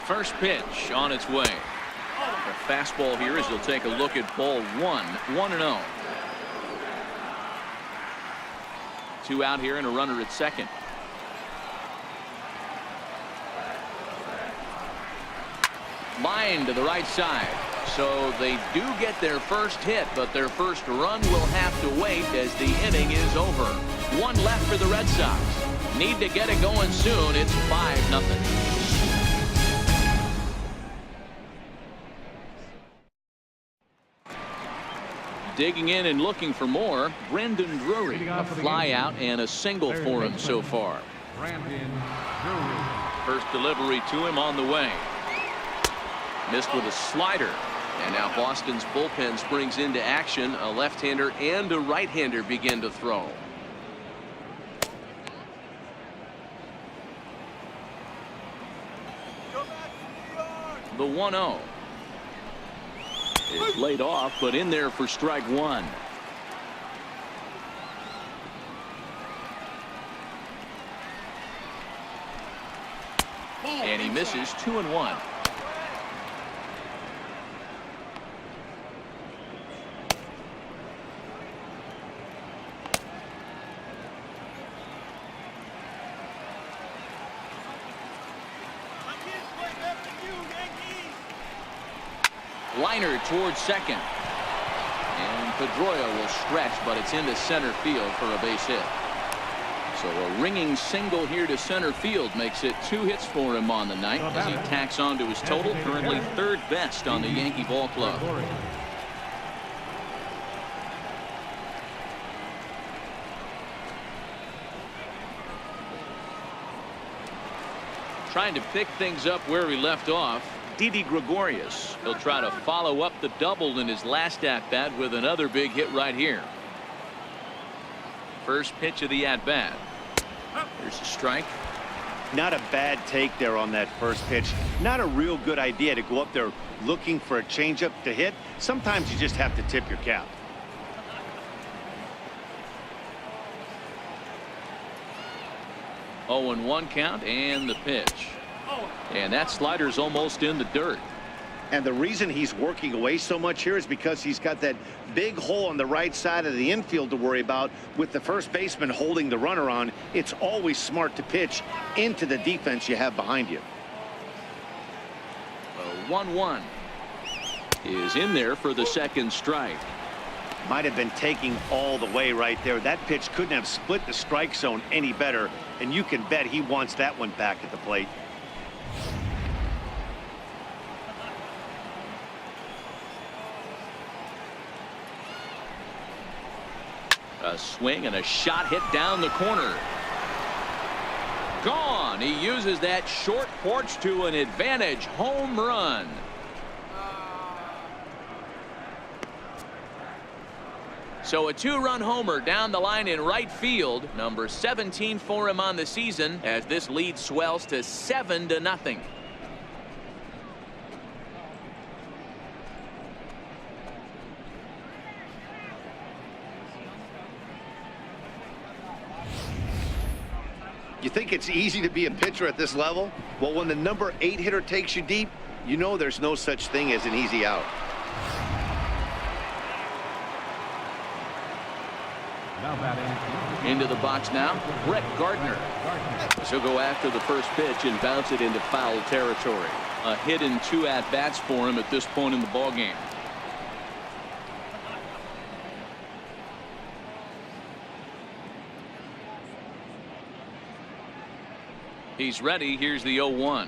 First pitch on its way. The fastball here as he'll take a look at ball one. 1-0. 2 out here and a runner at second. Line to the right side. So they do get their first hit, but their first run will have to wait as the inning is over. 1 left for the Red Sox. Need to get it going soon. It's 5-0. Digging in and looking for more, Brendan Drury. A fly out and a single for him so far. First delivery to him on the way. Missed with a slider. And now Boston's bullpen springs into action. A left-hander and a right-hander begin to throw. The 1-0. Is laid off, but in there for strike one. And he misses 2-1. Liner towards second. And Pedroia will stretch, but it's into center field for a base hit. So a ringing single here to center field makes it 2 hits for him on the night as he tacks on to his total, currently 3rd best on the Yankee ball club. Trying to pick things up where he left off. Didi Gregorius. He'll try to follow up the double in his last at-bat with another big hit right here. First pitch of the at-bat. There's a strike. Not a bad take there on that first pitch. Not a real good idea to go up there looking for a changeup to hit. Sometimes you just have to tip your cap. Oh, and 1 count and the pitch. And that slider's almost in the dirt. And the reason he's working away so much here is because he's got that big hole on the right side of the infield to worry about. With the first baseman holding the runner on, it's always smart to pitch into the defense you have behind you. 1-1 is in there for the second strike. Might have been taking all the way right there. That pitch couldn't have split the strike zone any better, and you can bet he wants that one back at the plate. A swing and a shot hit down the corner. Gone. He uses that short porch to an advantage home run. So a 2-run homer down the line in right field. Number 17 for him on the season as this lead swells to 7-0. You think it's easy to be a pitcher at this level? Well, when the number 8 hitter takes you deep, you know there's no such thing as an easy out. Into the box now, Brett Gardner. He'll go after the first pitch and bounce it into foul territory. A hit in 2 at-bats for him at this point in the ballgame. He's ready. Here's the 0-1.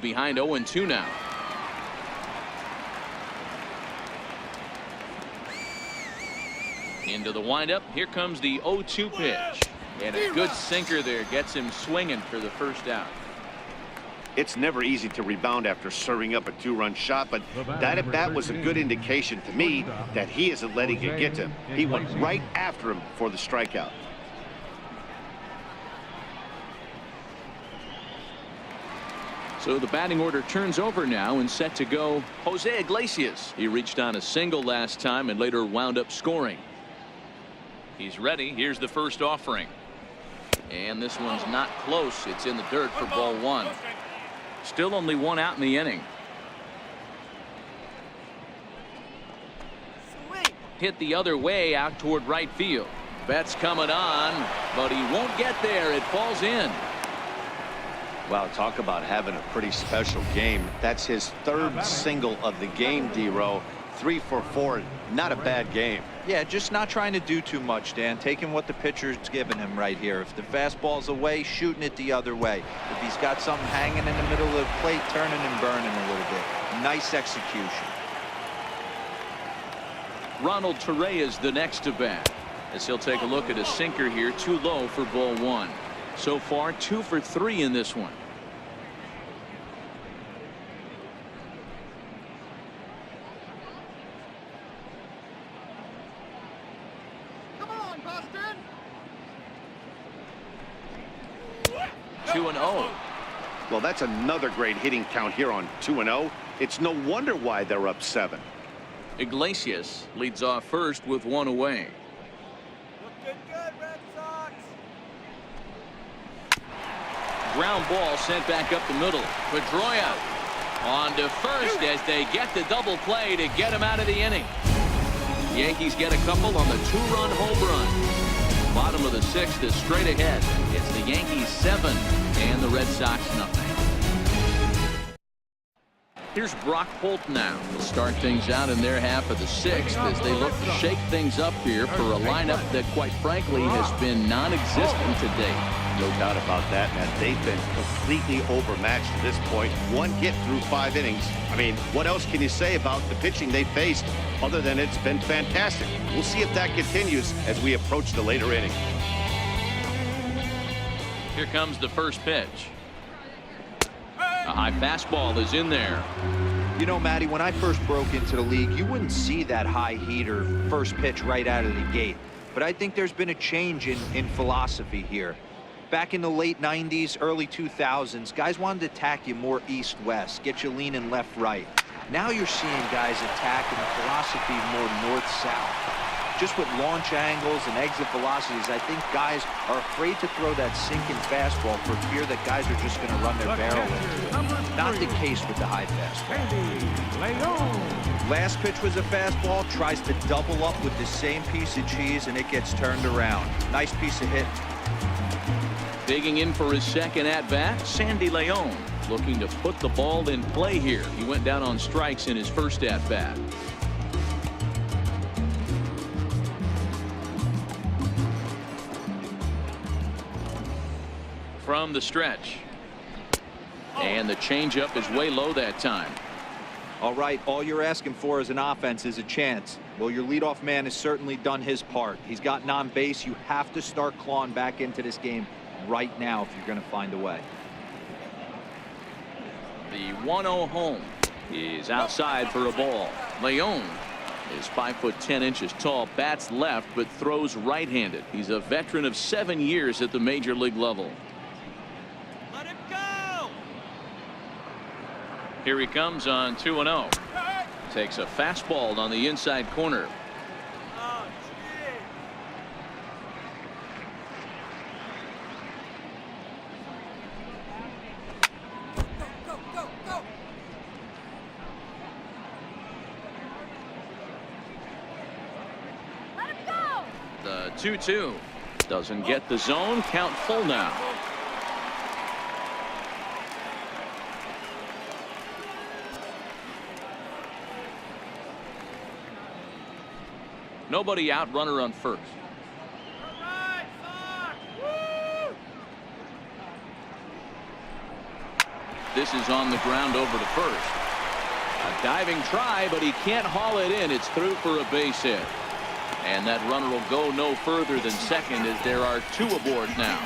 Behind 0-2 now. Into the windup. Here comes the 0-2 pitch. And a good sinker there gets him swinging for the first out. It's never easy to rebound after serving up a 2-run shot, but that at bat was a good indication to me that he isn't letting it get to him. He went right after him for the strikeout. So the batting order turns over now and set to go Jose Iglesias. He reached on a single last time and later wound up scoring. He's ready. Here's the first offering. And this one's not close. It's in the dirt for ball 1. Still only 1 out in the inning. Hit the other way out toward right field. Betts coming on, but he won't get there. It falls in. Wow, talk about having a pretty special game. That's his 3rd single of the game, D-Row. 3 for 4. Not a bad game. Yeah, just not trying to do too much, Dan. Taking what the pitcher's giving him right here. If the fastball's away, shooting it the other way. If he's got something hanging in the middle of the plate, turning and burning a little bit. Nice execution. Ronald Torreya's the next to bat, as he'll take a look at a sinker here, too low for ball 1. So far 2 for 3 in this one. Come on, Boston. 2-0. Well, that's another great hitting count here on 2-0. It's no wonder why they're up 7. Iglesias leads off first with 1 away. Looking good, Red Sox. Ground ball sent back up the middle. Pedroia on to first as they get the double play to get him out of the inning. Yankees get a couple on the 2-run home run. Bottom of the 6th is straight ahead. It's the Yankees 7 and the Red Sox nothing. Here's Brock Holt now. He'll start things out in their half of the 6th as they look to shake things up here for a lineup that, quite frankly, has been non-existent to date. No doubt about that, man. They've been completely overmatched to this point. 1 hit through 5 innings. I mean, what else can you say about the pitching they faced other than it's been fantastic? We'll see if that continues as we approach the later inning. Here comes the first pitch. A high fastball is in there. You know, Matty, when I first broke into the league, you wouldn't see that high heater first pitch right out of the gate. But I think there's been a change in philosophy here. Back in the late 90s, early 2000s, guys wanted to attack you more east-west, get you leaning left-right. Now you're seeing guys attacking the philosophy more north-south. Just with launch angles and exit velocities, I think guys are afraid to throw that sinking fastball for fear that guys are just going to run their barrel into it. Not the case with the high fastball. Last pitch was a fastball, tries to double up with the same piece of cheese, and it gets turned around. Nice piece of hit. Digging in for his second at-bat, Sandy Leon, looking to put the ball in play here. He went down on strikes in his first at-bat. From the stretch. And the changeup is way low that time. All right, all you're asking for as an offense is a chance. Well, your leadoff man has certainly done his part. He's gotten on base. You have to start clawing back into this game right now if you're going to find a way. The 1-0 home is outside for a ball. Leon is 5'10" tall, bats left, but throws right-handed. He's a veteran of 7 years at the major league level. Let him go. Here he comes on 2-0. Takes a fastball on the inside corner. Oh, gee. Go, go, go. Let him go. The 2-2 doesn't get the zone. Count full now. Nobody out, runner on first. All right, Sox. Woo! This is on the ground over to first. A diving try, but he can't haul it in. It's through for a base hit. And that runner will go no further than second as there are 2 aboard now.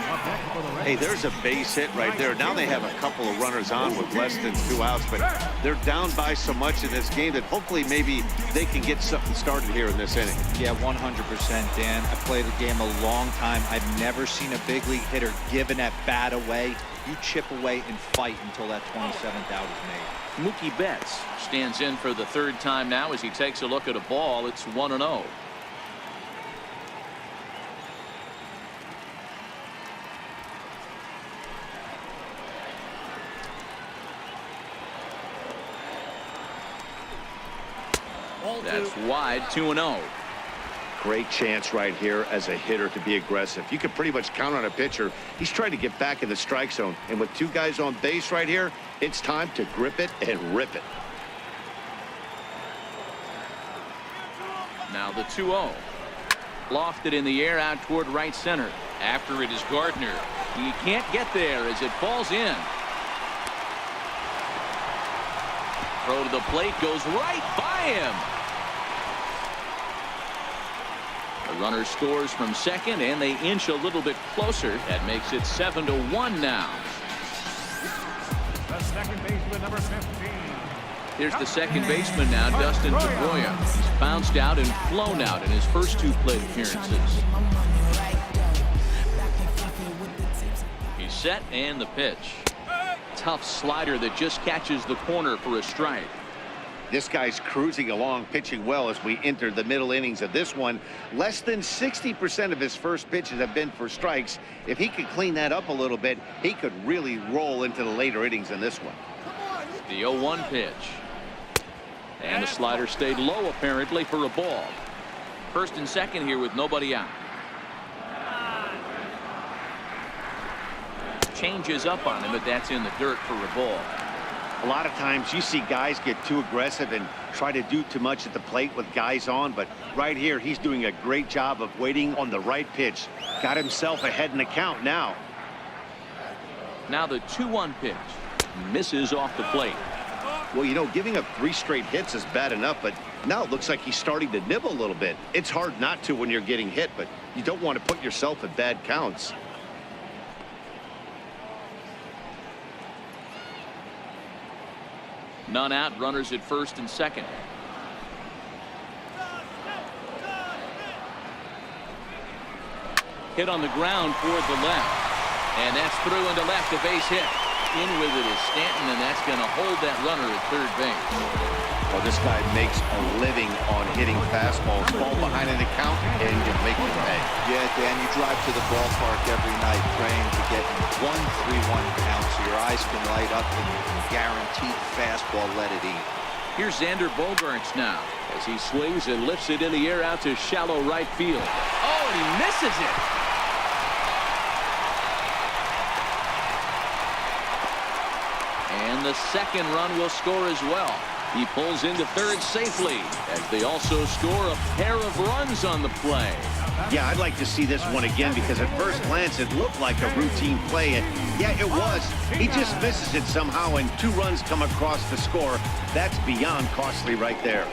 Hey, there's a base hit right there. Now they have a couple of runners on with less than 2 outs, but they're down by so much in this game that hopefully maybe they can get something started here in this inning. Yeah, 100%, Dan. I played the game a long time. I've never seen a big league hitter give an at-bat away. You chip away and fight until that 27th out is made. Mookie Betts stands in for the 3rd time now as he takes a look at a ball. It's 1-0. That's wide, 2-0. Great chance right here as a hitter to be aggressive. You can pretty much count on a pitcher. He's trying to get back in the strike zone. And with 2 guys on base right here, it's time to grip it and rip it. Now the 2-0. Lofted in the air out toward right center. After it is Gardner. He can't get there as it falls in. Throw to the plate goes right by him. The runner scores from second, and they inch a little bit closer. That makes it 7-1 now. The second baseman, number 15. Here's the second baseman now, Dustin Pedroia. He's bounced out and flown out in his first 2 plate appearances. He's set, and the pitch. Tough slider that just catches the corner for a strike. This guy's cruising along, pitching well as we enter the middle innings of this one. Less than 60% of his first pitches have been for strikes. If he could clean that up a little bit, he could really roll into the later innings in this one. The 0-1 pitch. And the slider stayed low apparently for a ball. First and second here with nobody out. Changes up on him, but that's in the dirt for a ball. A lot of times you see guys get too aggressive and try to do too much at the plate with guys on, but right here he's doing a great job of waiting on the right pitch. Got himself ahead in the count now. Now the 2-1 pitch. Misses off the plate. Well, you know, giving up 3 straight hits is bad enough, but now it looks like he's starting to nibble a little bit. It's hard not to when you're getting hit, but you don't want to put yourself in bad counts. None out, runners at first and second. Hit on the ground toward the left. And that's through into left, a base hit. In with it is Stanton, and that's going to hold that runner at third base. Well, this guy makes a living on hitting fastballs. Fall behind in the count, and you make it pay. Yeah, Dan, you drive to the ballpark every night praying to get 1-3-1 counts so your eyes can light up and guaranteed fastball let it eat. Here's Xander Bogaerts now as he swings and lifts it in the air out to shallow right field. Oh, and he misses it. And the second run will score as well. He pulls into third safely as they also score a pair of runs on the play. Yeah, I'd like to see this one again because at first glance it looked like a routine play, and yeah, it was. He just misses it somehow, and 2 runs come across the score. That's beyond costly right there.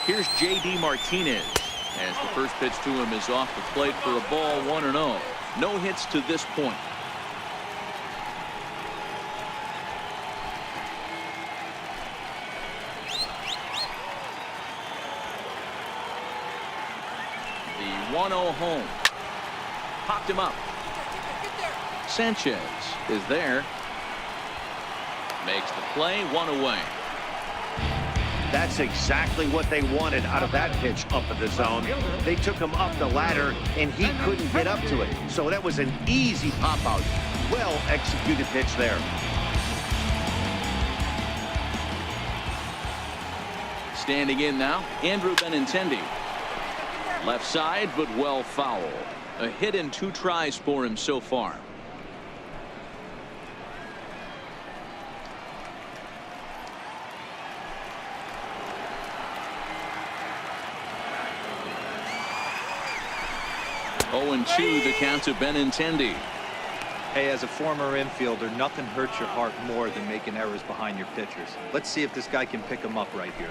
Here's J.D. Martinez as the first pitch to him is off the plate for a ball, 1-0. No hits to this point. The 1-0 home. Popped him up. Sanchez is there. Makes the play, 1 away. That's exactly what they wanted out of that pitch up in the zone. They took him up the ladder, and he couldn't get up to it. So that was an easy pop-out. Well-executed pitch there. Standing in now, Andrew Benintendi. Left side, but well foul. A hit in 2 tries for him so far. 0-2 the count to Benintendi. Hey, as a former infielder, nothing hurts your heart more than making errors behind your pitchers. Let's see if this guy can pick them up right here.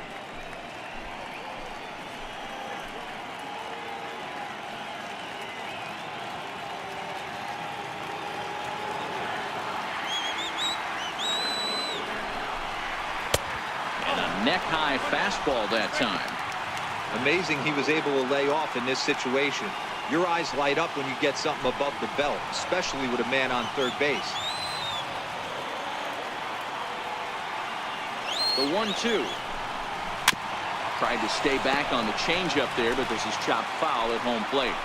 And a neck-high fastball that time. Amazing he was able to lay off in this situation. Your eyes light up when you get something above the belt, especially with a man on third base. The 1-2. Tried to stay back on the changeup there, but this is chopped foul at home plate.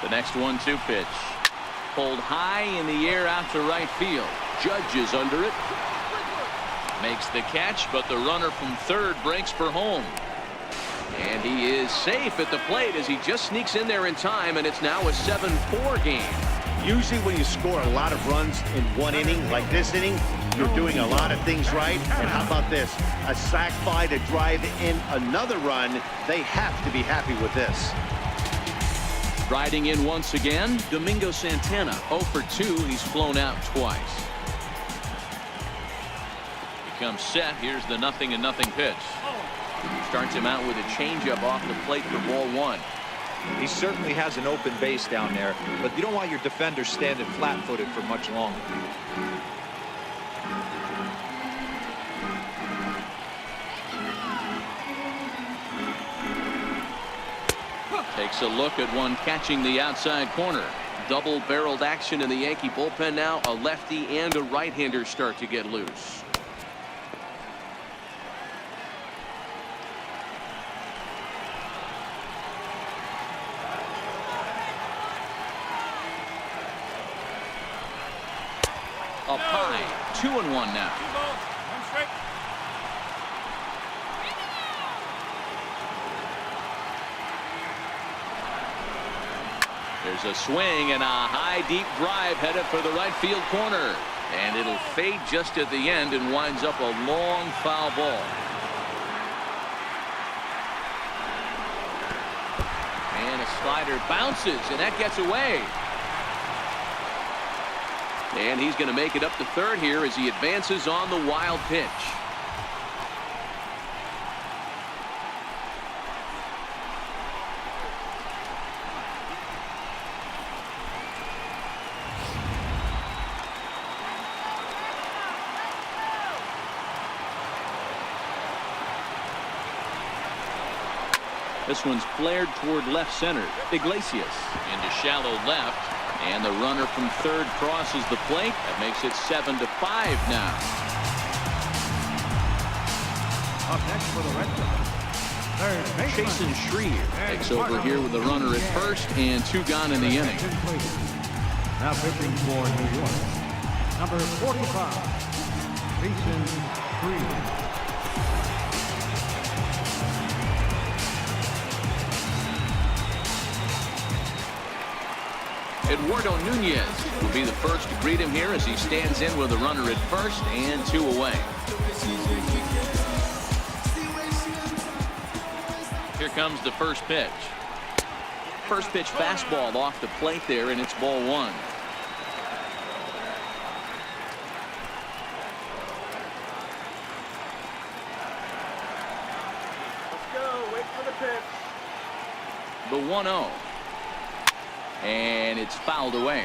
The next 1-2 pitch. Pulled high in the air out to right field. Judge is under it. Makes the catch, but the runner from third breaks for home. And he is safe at the plate as he just sneaks in there in time, and it's now a 7-4 game. Usually when you score a lot of runs in one inning, like this inning, you're doing a lot of things right. And how about this? A sac fly to drive in another run. They have to be happy with this. Riding in once again, Domingo Santana. 0 for 2. He's flown out twice. He comes set. Here's the 0-0 pitch. Starts him out with a changeup off the plate for ball 1. He certainly has an open base down there, but you don't want your defender standing flat-footed for much longer. Takes a look at one catching the outside corner. Double-barreled action in the Yankee bullpen now. A lefty and a right-hander start to get loose. Up high, 2-1 now. There's a swing and a high deep drive headed for the right field corner, and it'll fade just at the end and winds up a long foul ball. And a slider bounces, and that gets away. And he's going to make it up to third here as he advances on the wild pitch. This one's flared toward left center. Iglesias into shallow left. And the runner from third crosses the plate. That makes it 7-5 now. Up next for the Red Sox, third baseman Chasen Shreve takes over here with the runner at first and 2 gone in the inning. Now pitching for New York, number 45, Chasen Shreve. Eduardo Nunez will be the first to greet him here as he stands in with the runner at first and 2 away. Here comes the first pitch. First pitch fastball off the plate there, and it's ball 1. Let's go. Wait for the pitch. The 1-0. And it's fouled away.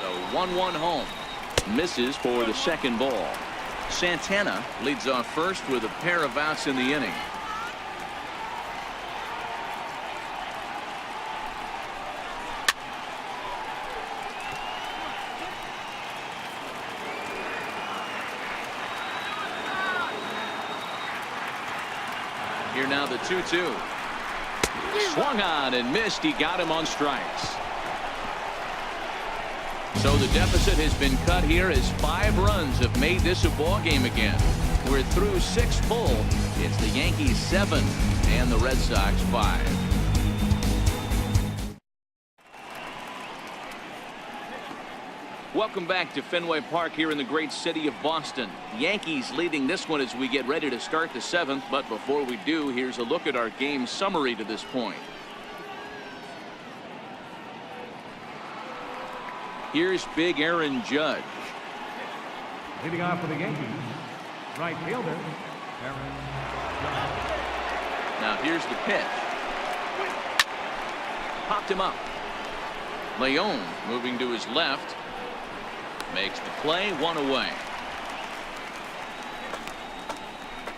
The 1-1 home. Misses for the second ball. Santana leads off first with a pair of outs in the inning. Here now the 2-2. Swung on and missed. He got him on strikes. So the deficit has been cut here as 5 runs have made this a ball game again. We're through 6 full. It's the Yankees 7 and the Red Sox 5. Welcome back to Fenway Park here in the great city of Boston. Yankees leading this one as we get ready to start the 7th. But before we do, here's a look at our game summary to this point. Here's big Aaron Judge. Leading off for the Yankees, right fielder, Aaron Judge. Now here's the pitch. Popped him up. Leon moving to his left. Makes the play, 1 away.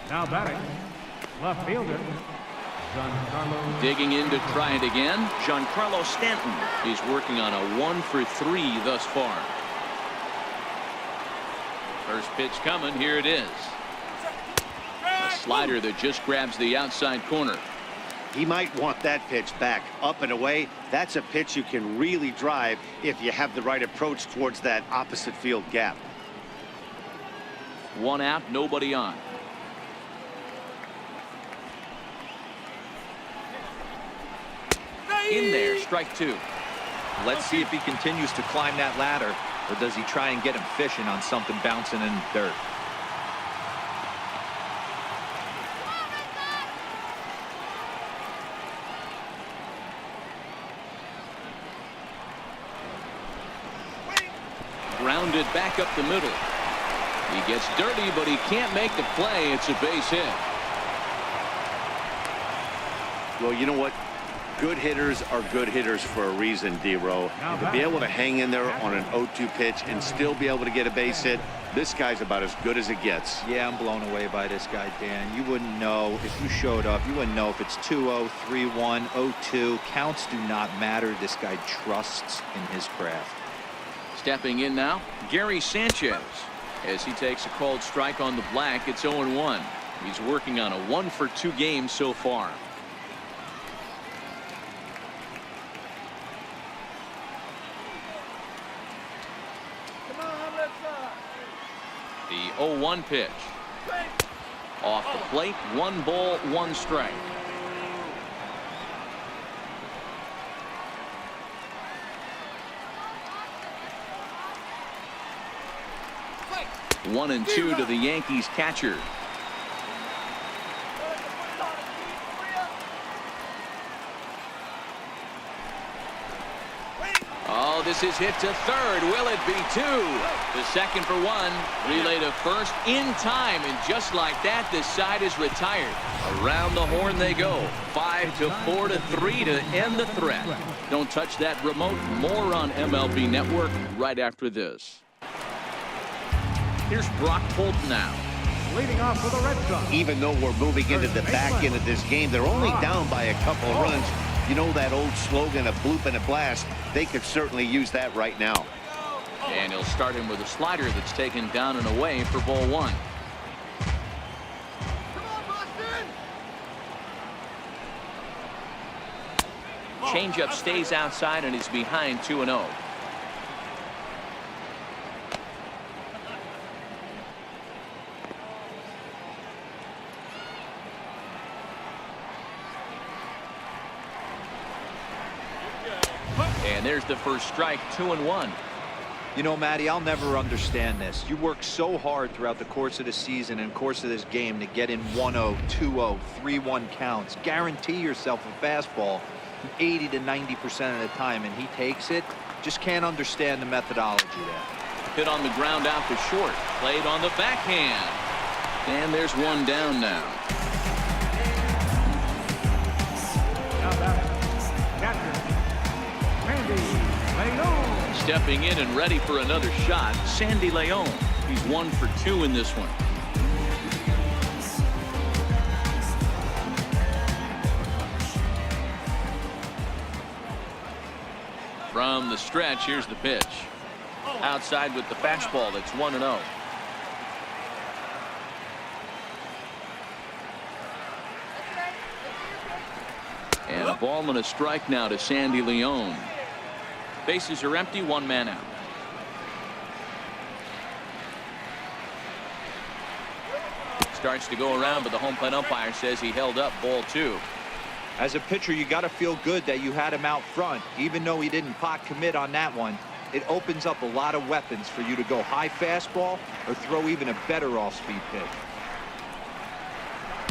Now batting, left fielder, Giancarlo. Digging in to try it again, Giancarlo Stanton. He's working on a 1 for 3 thus far. First pitch coming, here it is. A slider that just grabs the outside corner. He might want that pitch back, up and away. That's a pitch you can really drive if you have the right approach towards that opposite field gap. 1 out, nobody on. In there, strike 2. Let's see if he continues to climb that ladder, or does he try and get him fishing on something bouncing in the dirt. Grounded back up the middle. He gets dirty, but he can't make the play. It's a base hit. Well, you know what? Good hitters are good hitters for a reason, D-Row. And to be able to hang in there on an 0-2 pitch and still be able to get a base hit, this guy's about as good as it gets. Yeah, I'm blown away by this guy, Dan. You wouldn't know if you showed up. You wouldn't know if it's 2-0, 3-1, 0-2. Counts do not matter. This guy trusts in his craft. Stepping in now, Gary Sanchez. As he takes a called strike on the black, it's 0-1. He's working on a 1 for 2 game so far. The 0-1 pitch. Off the plate, 1 ball, 1 strike. One and 2 to the Yankees catcher. Oh, this is hit to third. Will it be 2? The second for 1. Relay to first in time, and just like that, this side is retired. Around the horn they go. 5-4 to 3 to end the threat. Don't touch that remote. More on MLB Network right after this. Here's Brock Holt now. Leading off for the Red Sox. Even though we're moving into the back end of this game, they're only down by a couple of runs. You know that old slogan, a bloop and a blast? They could certainly use that right now. And he'll start him with a slider that's taken down and away for ball 1. Changeup stays outside and he's behind 2-0. And there's the first strike, 2-1. You know, Matty, I'll never understand this. You work so hard throughout the course of the season and course of this game to get in 1-0, 2-0, 3-1 counts. Guarantee yourself a fastball 80 to 90% of the time, and he takes it. Just can't understand the methodology there. Hit on the ground out to short. Played on the backhand. And there's one down now. Now batting, catcher, Sandy Leon. Stepping in and ready for another shot, Sandy Leon. He's 1 for 2 in this one. From the stretch, here's the pitch. Outside with the fastball, that's 1-0. And a ball and a strike now to Sandy Leon. Bases are empty, 1 man out. Starts to go around, but the home plate umpire says he held up, ball 2. As a pitcher, you got to feel good that you had him out front. Even though he didn't pot commit on that one, it opens up a lot of weapons for you to go high fastball or throw even a better off-speed pitch.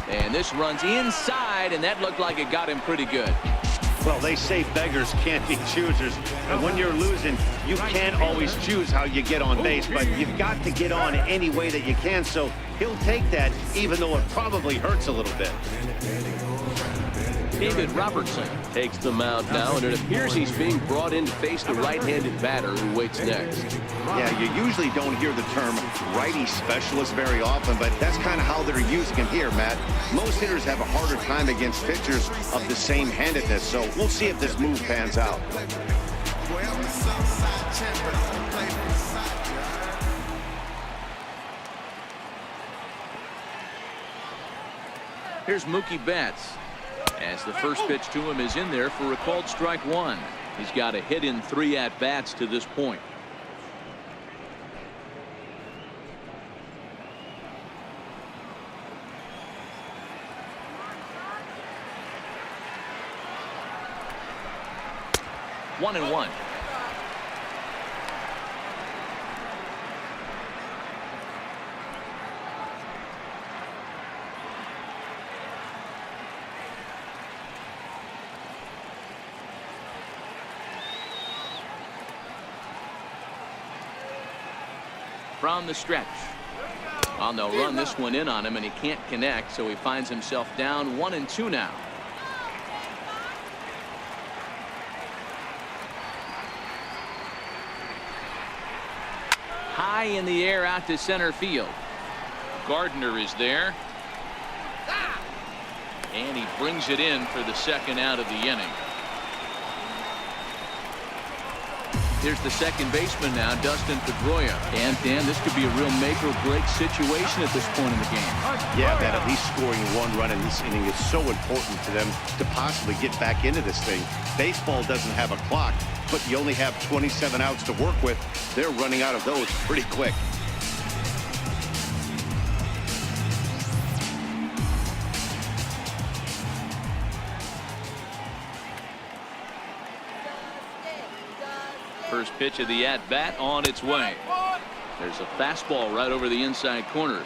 And this runs inside, and that looked like it got him pretty good. Well, they say beggars can't be choosers. And when you're losing, you can't always choose how you get on base, but you've got to get on any way that you can. So he'll take that, even though it probably hurts a little bit. David Robertson takes the mound now, and it appears he's being brought in to face the right-handed batter who waits next. Yeah, you usually don't hear the term righty specialist very often, but that's kind of how they're using him here, Matt. Most hitters have a harder time against pitchers of the same handedness, so we'll see if this move pans out. Here's Mookie Betts, as the first pitch to him is in there for a called strike one. He's got a hit in 3 at-bats to this point. One and one. From the stretch. Oh, they'll run this one in on him, and he can't connect, so he finds himself down 1-2 now. High in the air out to center field. Gardner is there. And he brings it in for the second out of the inning. Here's the second baseman now, Dustin Pedroia. And Dan, this could be a real make or break situation at this point in the game. Yeah, man, at least scoring 1 run in this inning is so important to them to possibly get back into this thing. Baseball doesn't have a clock, but you only have 27 outs to work with. They're running out of those pretty quick. First pitch of the at-bat on its way. There's a fastball right over the inside corner.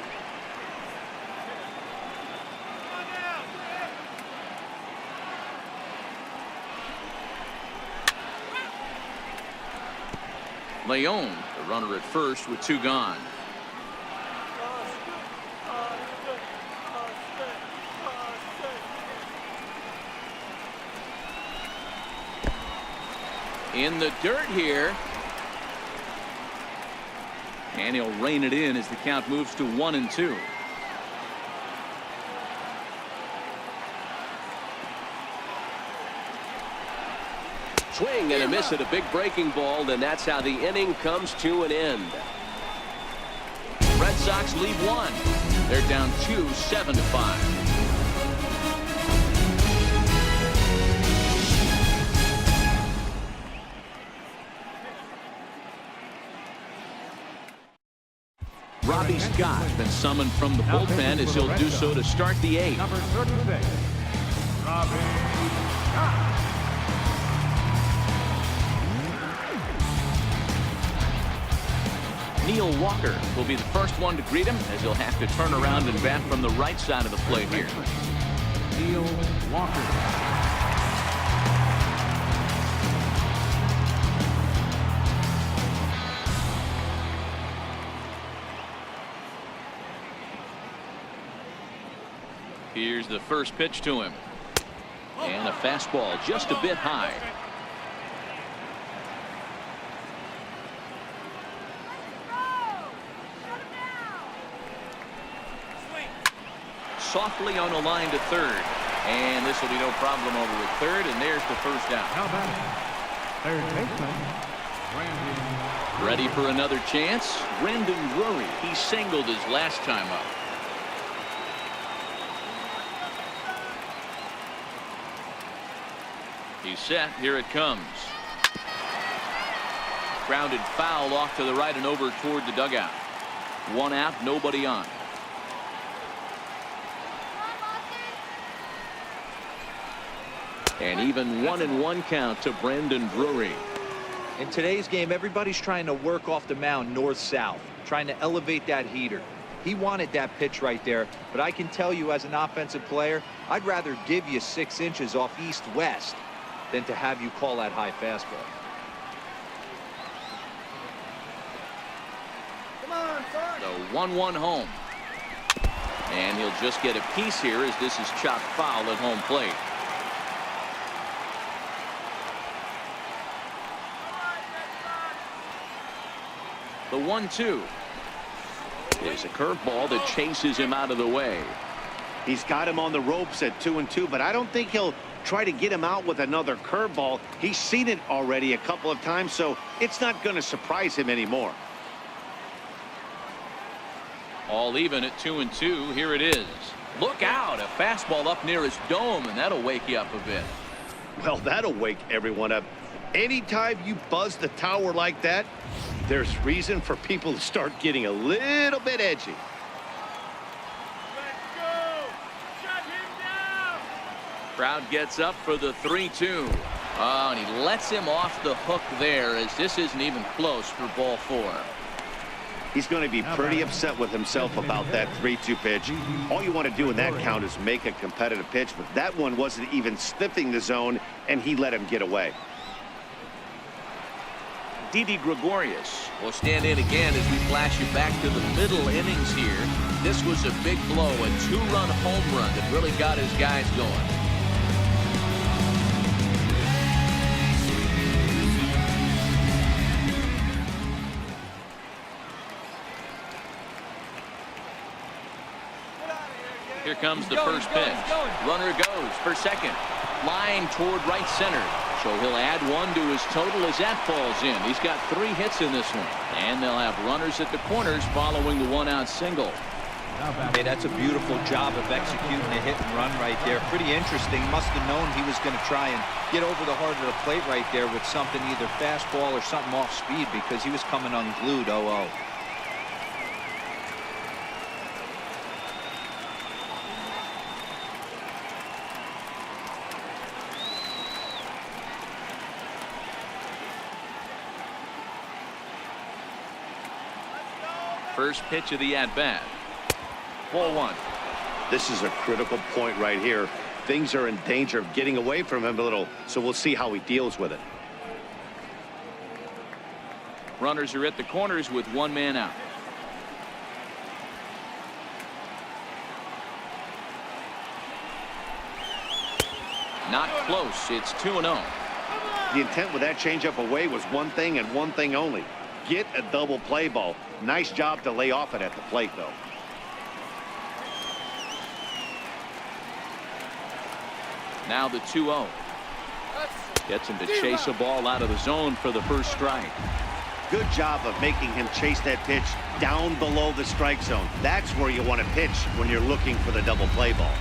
Leon, the runner at first with 2 gone. In the dirt here. And he'll rein it in as the count moves to 1-2. Swing and a miss at a big breaking ball, and that's how the inning comes to an end. Red Sox lead 1. They're down 2, 7-5. Robbie Scott has been summoned from the bullpen as he'll do so to start the 8th. Number 36, Robbie Scott. Neil Walker will be the first one to greet him as he'll have to turn around and bat from the right side of the plate here. Neil Walker. Here's the first pitch to him. And a fastball just a bit high. Softly on the line to third. And this will be no problem over at third. And there's the first out. Now batting, third baseman, Brandon. Ready for another chance? Brendan Drury. He singled his last time up. He's set. Here it comes. Grounded foul off to the right and over toward the dugout. 1 out, nobody on. An even 1-1 count to Brandon Drury. In today's game, everybody's trying to work off the mound north-south, trying to elevate that heater. He wanted that pitch right there, but I can tell you as an offensive player, I'd rather give you 6 inches off east-west than to have you call that high fastball. Come on, son. The 1-1 home. And he'll just get a piece here as this is chopped foul at home plate. The 1-2 is a curveball that chases him out of the way. He's got him on the ropes at 2-2, but I don't think he'll try to get him out with another curveball. He's seen it already a couple of times, so it's not going to surprise him anymore. All even at 2-2. Here it is. Look out, a fastball up near his dome, and that'll wake you up a bit. Well, that'll wake everyone up. Anytime you buzz the tower like that, there's reason for people to start getting a little bit edgy. Let's go. Shut him down. Crowd gets up for the 3-2. Oh, and he lets him off the hook there as this isn't even close for ball 4. He's going to be pretty upset with himself about that 3-2 pitch. All you want to do in that count is make a competitive pitch, but that one wasn't even sniffing the zone, and he let him get away. Didi Gregorius will stand in again as we flash you back to the middle innings here. This was a big blow, a 2-run home run that really got his guys going. Here comes the first pitch. Runner goes for second. Line toward right center. So he'll add 1 to his total as that falls in. He's got 3 hits in this one. And they'll have runners at the corners following the 1-out single. Hey, that's a beautiful job of executing a hit and run right there. Pretty interesting. Must have known he was going to try and get over the heart of the plate right there with something, either fastball or something off speed, because he was coming unglued 0-0. First pitch of the at-bat. Ball 1. This is a critical point right here. Things are in danger of getting away from him a little, so we'll see how he deals with it. Runners are at the corners with 1 man out. Not close. It's 2-0. The intent with that changeup away was one thing and one thing only. Get a double play ball. Nice job to lay off it at the plate, though. Now the 2-0. Gets him to chase a ball out of the zone for the first strike. Good job of making him chase that pitch down below the strike zone. That's where you want to pitch when you're looking for the double play ball.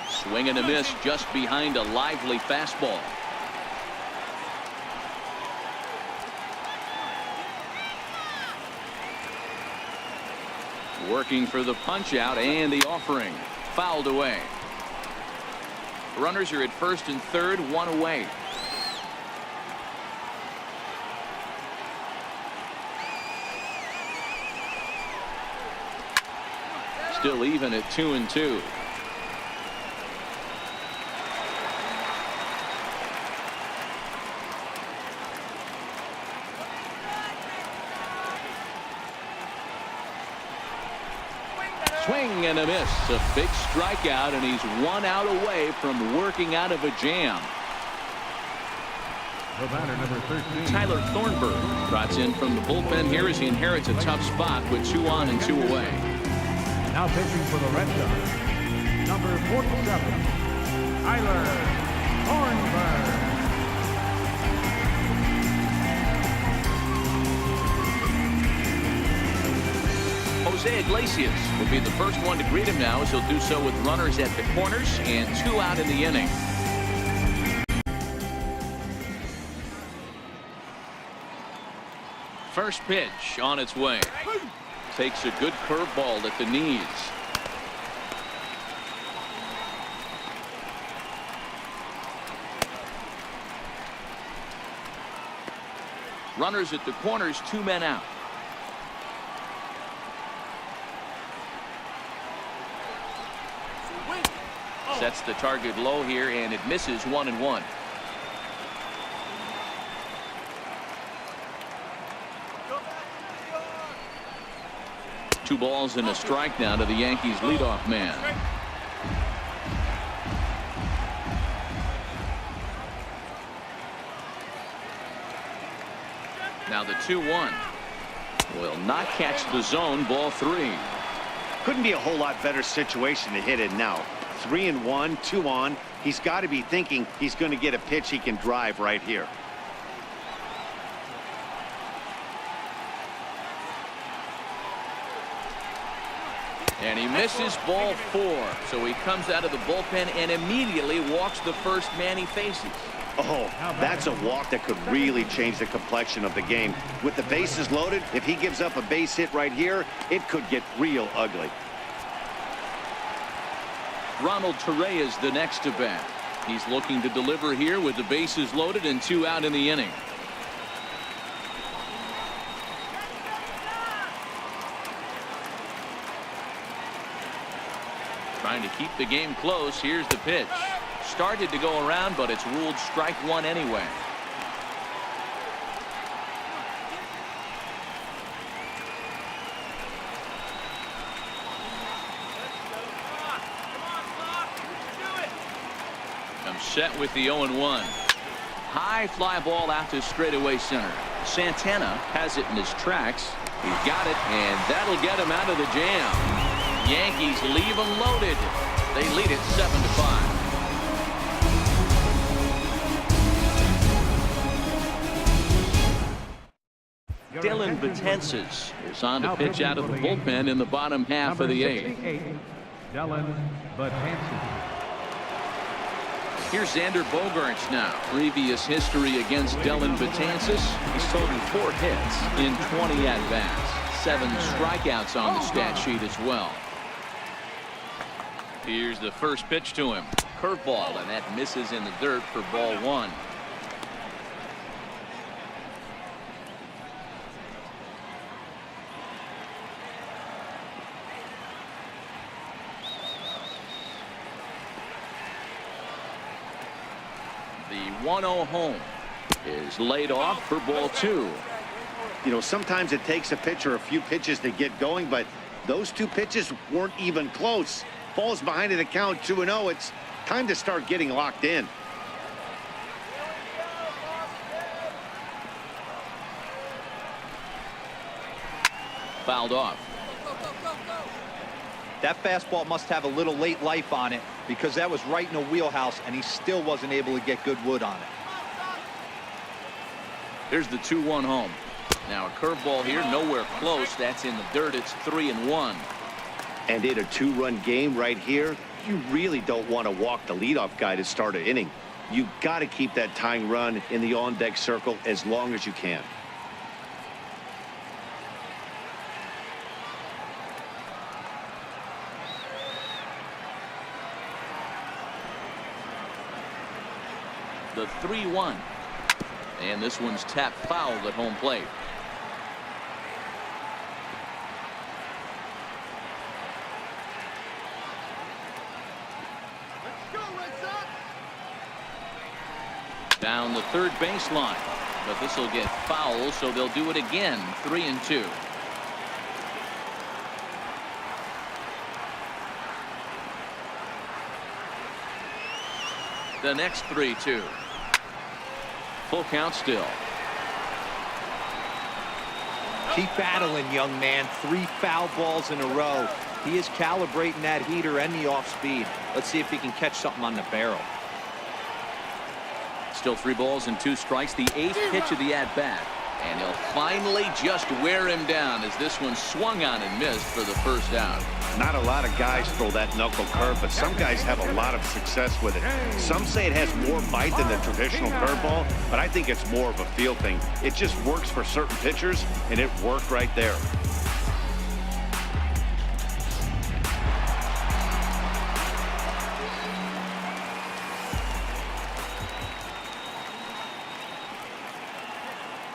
Swing and a miss just behind a lively fastball. Working for the punch out and the offering. Fouled away. Runners are at first and third, 1 away. Still even at 2-2. Swing and a miss. A big strikeout, and he's 1 out away from working out of a jam. The batter, number 13. Tyler Thornburg trots in from the bullpen here as he inherits a tough spot with 2 on and 2 away. Now pitching for the Red Sox, number 47, Tyler Thornburg. Jose Iglesias will be the first one to greet him now, as he'll do so with runners at the corners and 2 out in the inning. First pitch on its way. Takes a good curveball at the knees. Runners at the corners, 2 men out. Sets the target low here, and it misses 1-1. Two balls and a strike now to the Yankees leadoff man. Now the 2-1 will not catch the zone. Ball 3. Couldn't be a whole lot better situation to hit it now. 3-1, 2 on. He's got to be thinking he's going to get a pitch he can drive right here. And he misses ball 4. So he comes out of the bullpen and immediately walks the first man he faces. Oh, that's a walk that could really change the complexion of the game. With the bases loaded, if he gives up a base hit right here, it could get real ugly. Ronald Torre is the next to bat. He's looking to deliver here with the bases loaded and 2 out in the inning. Trying to keep the game close. Here's the pitch. Started to go around, but it's ruled strike 1 anyway. I'm set with the 0-1. High fly ball out to straightaway center. Santana has it in his tracks. He's got it, and that'll get him out of the jam. Yankees leave him loaded. They lead it 7-5. Dellin Betances is on to pitch out of the bullpen in the bottom half of the 8th. Dellin Betances. Here's Xander Bogaerts now. Previous history against Dellin Betances. He's totaled 4 hits in 20 at-bats. 7 strikeouts on the stat sheet as well. Here's the first pitch to him. Curveball, and that misses in the dirt for ball 1. The 1-0 home is laid off for ball 2. You know, sometimes it takes a pitcher a few pitches to get going, but those 2 pitches weren't even close. Falls behind in the count 2-0. It's time to start getting locked in. Fouled off. That fastball must have a little late life on it, because that was right in the wheelhouse, and he still wasn't able to get good wood on it. Here's the 2-1 home. Now a curveball here, nowhere close. That's in the dirt. It's 3-1. And in a 2-run game right here, you really don't want to walk the leadoff guy to start an inning. You've got to keep that tying run in the on-deck circle as long as you can. The 3-1. And this one's tapped foul at home plate. Down the third baseline, but this will get foul, so they'll do it again. 3-2. The next 3-2. Full count still. Keep battling, young man. 3 foul balls in a row. He is calibrating that heater and the off speed. Let's see if he can catch something on the barrel. Still 3 balls and 2 strikes. The 8th pitch of the at-bat. And he'll finally just wear him down as this one swung on and missed for the first out. Not a lot of guys throw that knuckle curve, but some guys have a lot of success with it. Some say it has more bite than the traditional curveball, but I think it's more of a feel thing. It just works for certain pitchers, and it worked right there.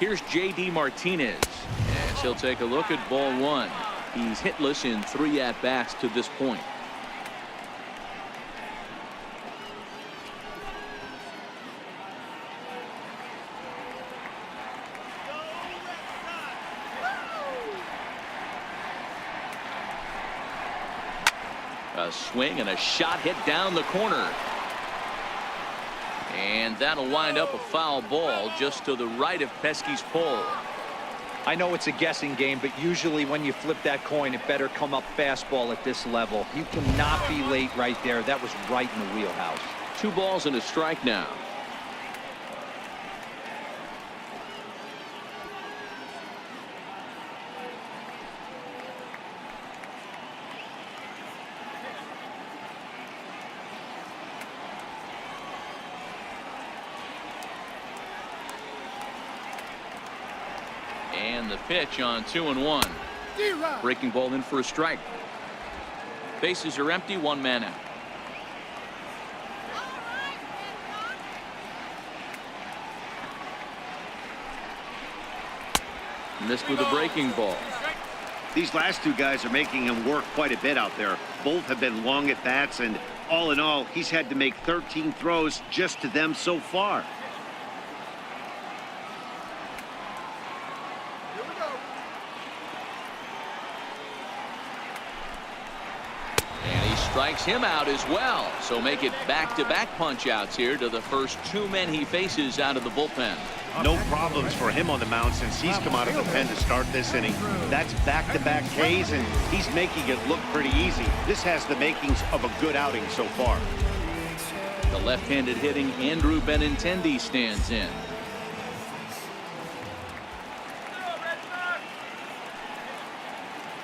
Here's J.D. Martinez. And he'll take a look at ball one. He's hitless in 3 at-bats to this point. A swing and a shot hit down the corner. And that'll wind up a foul ball just to the right of Pesky's pole. I know it's a guessing game, but usually when you flip that coin, it better come up fastball at this level. You cannot be late right there. That was right in the wheelhouse. 2 balls and a strike now. And the pitch on 2-1. Breaking ball in for a strike. Bases are empty, 1 man out. Missed with a breaking ball. These last 2 guys are making him work quite a bit out there. Both have been long at bats, and all in all, he's had to make 13 throws just to them so far. Strikes him out as well. So make it back-to-back punch-outs here to the first 2 men he faces out of the bullpen. No problems for him on the mound since he's come out of the pen to start this inning. That's back-to-back Ks, and he's making it look pretty easy. This has the makings of a good outing so far. The left-handed hitting Andrew Benintendi stands in.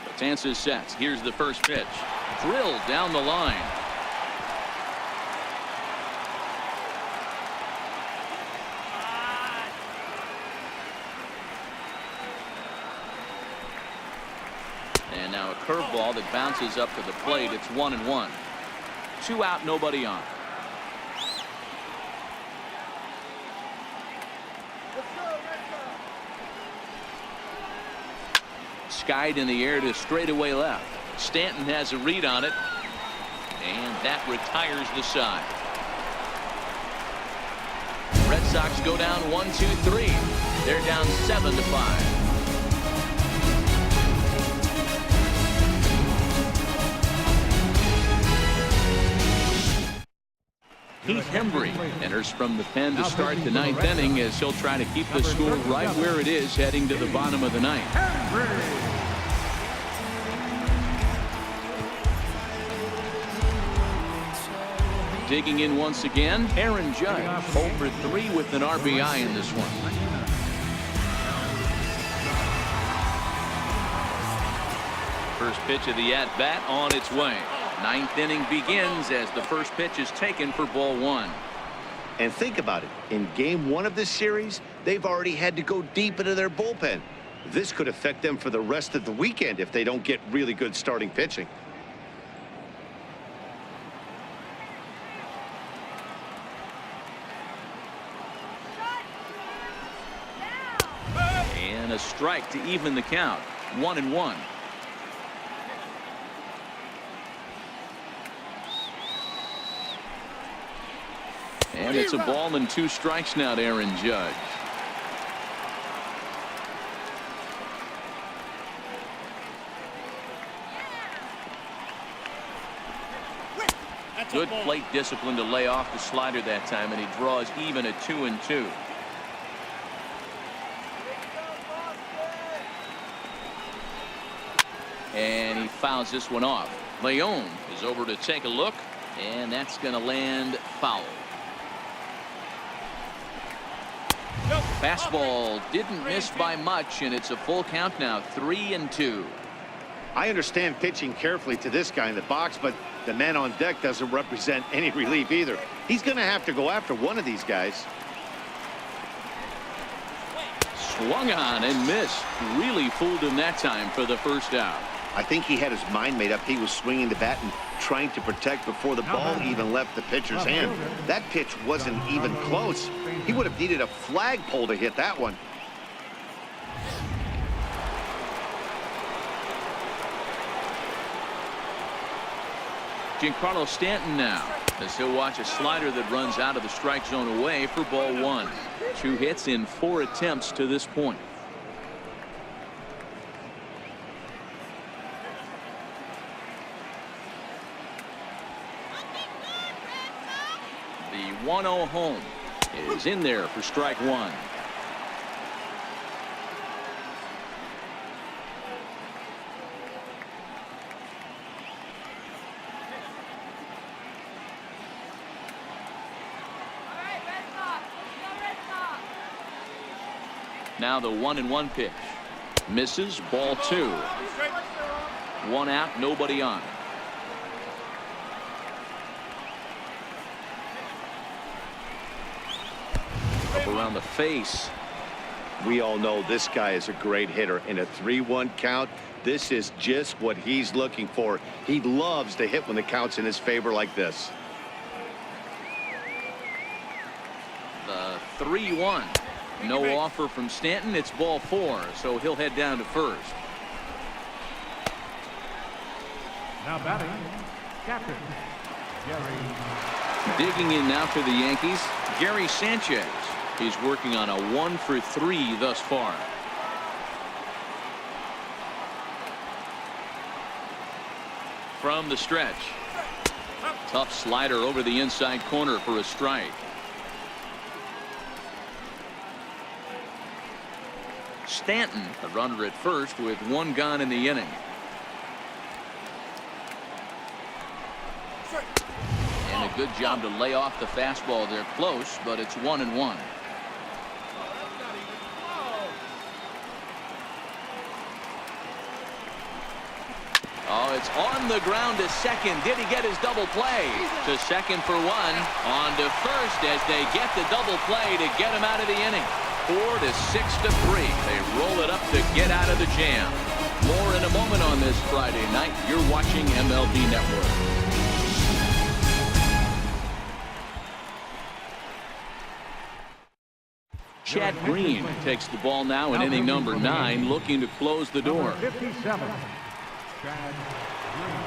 Batanzas sets. Here's the first pitch. Drilled down the line. And now a curveball that bounces up to the plate. It's 1-1. 2 out, nobody on. Skied in the air to straightaway left. Stanton has a read on it, and that retires the side. Red Sox go down 1-2-3. They're down 7-5. Heath Hembry enters from the pen to start the 9th inning as he'll try to keep the score right where it is heading to the bottom of the 9th. Digging in once again, Aaron Judge, 0 for 3 with an RBI in this one. First pitch of the at-bat on its way. 9th inning begins as the first pitch is taken for ball 1. And think about it. In game 1 of this series, they've already had to go deep into their bullpen. This could affect them for the rest of the weekend if they don't get really good starting pitching. And a strike to even the count. 1-1. And it's a ball and 2 strikes now to Aaron Judge. Good plate discipline to lay off the slider that time, and he draws even at 2-2. And he fouls this one off. Leon is over to take a look, and that's going to land foul. Fastball didn't miss by much, and it's a full count now, 3-2. I understand pitching carefully to this guy in the box, but the man on deck doesn't represent any relief either. He's going to have to go after one of these guys. Swung on and missed. Really fooled him that time for the first out. I think he had his mind made up. He was swinging the bat and trying to protect before the ball even left the pitcher's hand. That pitch wasn't even close. He would have needed a flagpole to hit that one. Giancarlo Stanton now, as he'll watch a slider that runs out of the strike zone away for ball 1. 2 hits in 4 attempts to this point. The 1-0 home is in there for strike 1. Now the 1-1 pitch. Misses. Ball 2. 1 out, nobody on. Up around the face. We all know this guy is a great hitter. In a 3-1 count, this is just what he's looking for. He loves to hit when the count's in his favor like this. The 3-1. No offer from Stanton. It's ball 4, so he'll head down to first. Now batting, captain Gary. Digging in now for the Yankees, Gary Sanchez. He's working on a 1 for 3 thus far. From the stretch. Tough slider over the inside corner for a strike. Stanton, a runner at first with 1 gone in the inning. And a good job to lay off the fastball. They're close, but it's 1-1. Oh, it's on the ground to second. Did he get his double play? To second for 1. On to first as they get the double play to get him out of the inning. 4 to 6 to 3. They roll it up to get out of the jam. More in a moment on this Friday night. You're watching MLB Network. Chad Green takes the ball now in inning number 9, looking to close the door. 57. Chad Green.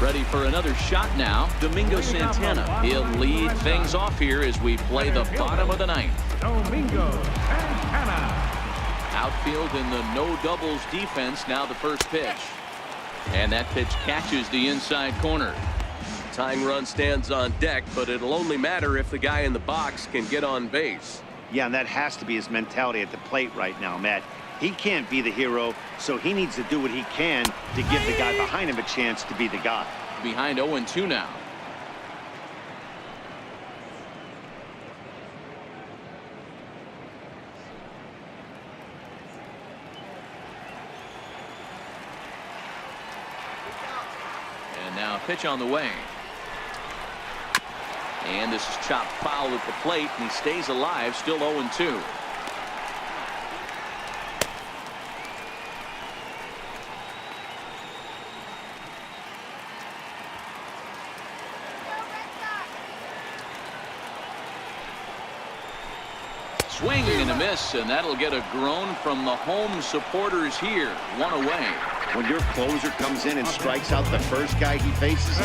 Ready for another shot now. Domingo Santana. He'll lead things off here as we play the bottom of the 9th. Domingo Santana. Outfield in the no doubles defense. Now the first pitch. And that pitch catches the inside corner. Tying run stands on deck, but it'll only matter if the guy in the box can get on base. Yeah, and that has to be his mentality at the plate right now, Matt. He can't be the hero, so he needs to do what he can to give the guy behind him a chance to be the guy. Behind 0-2 now. And now a pitch on the way. And this is chopped foul at the plate, and he stays alive, still 0-2. Swing and a miss, and that'll get a groan from the home supporters here. 1 away. When your closer comes in and strikes out the first guy he faces,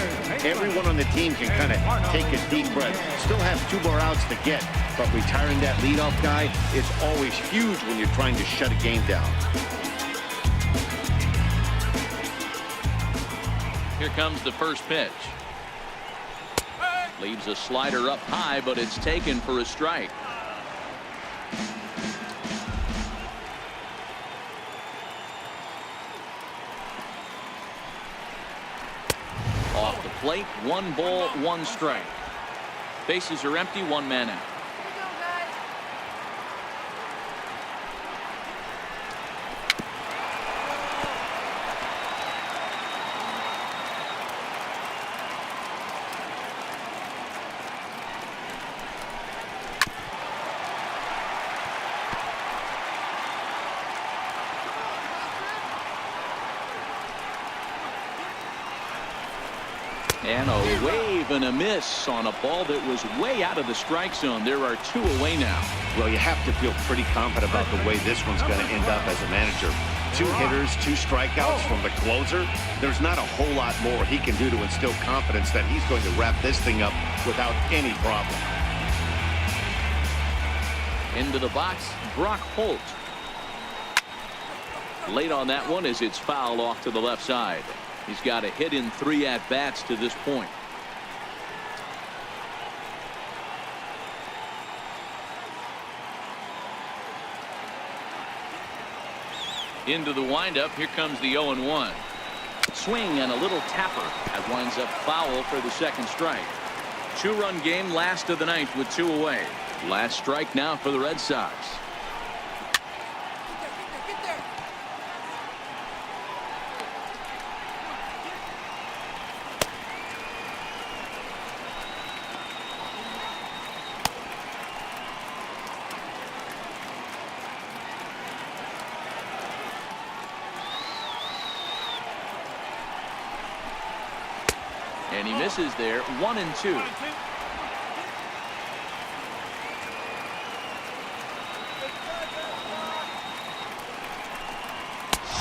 everyone on the team can kind of take a deep breath. Still have 2 more outs to get, but retiring that leadoff guy is always huge when you're trying to shut a game down. Here comes the first pitch. Leaves a slider up high, but it's taken for a strike. Off the plate, 1 ball, 1 strike. Bases are empty, 1 man out. And a wave and a miss on a ball that was way out of the strike zone. There are 2 away now. Well, you have to feel pretty confident about the way this one's going to end up as a manager. 2 hitters, 2 strikeouts from the closer. There's not a whole lot more he can do to instill confidence that he's going to wrap this thing up without any problem. Into the box, Brock Holt. Late on that one as it's fouled off to the left side. He's got a hit in 3 at-bats to this point. Into the windup. Here comes the 0-1. Swing and a little tapper. That winds up foul for the second strike. 2-run game, last of the 9th with 2 away. Last strike now for the Red Sox. And he misses there. 1-2.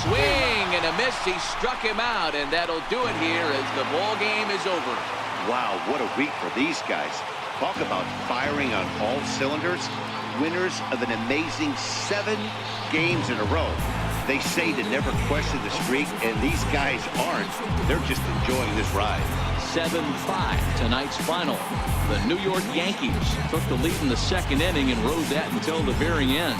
Swing and a miss. He struck him out, and that'll do it here as the ball game is over. Wow, what a week for these guys. Talk about firing on all cylinders. Winners of an amazing 7 games in a row. They say to never question the streak, and these guys aren't. They're just enjoying this ride. 7-5 tonight's final. The New York Yankees took the lead in the second inning and rode that until the very end.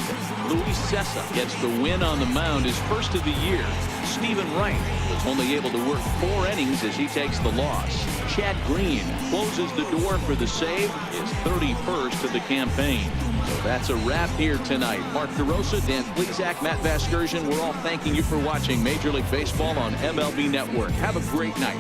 Luis Cessa gets the win on the mound, his first of the year. Stephen Wright was only able to work 4 innings as he takes the loss. Chad Green closes the door for the save, his 31st of the campaign. So that's a wrap here tonight. Mark DeRosa, Dan Plesac, Matt Vasgersian, we're all thanking you for watching Major League Baseball on MLB Network. Have a great night.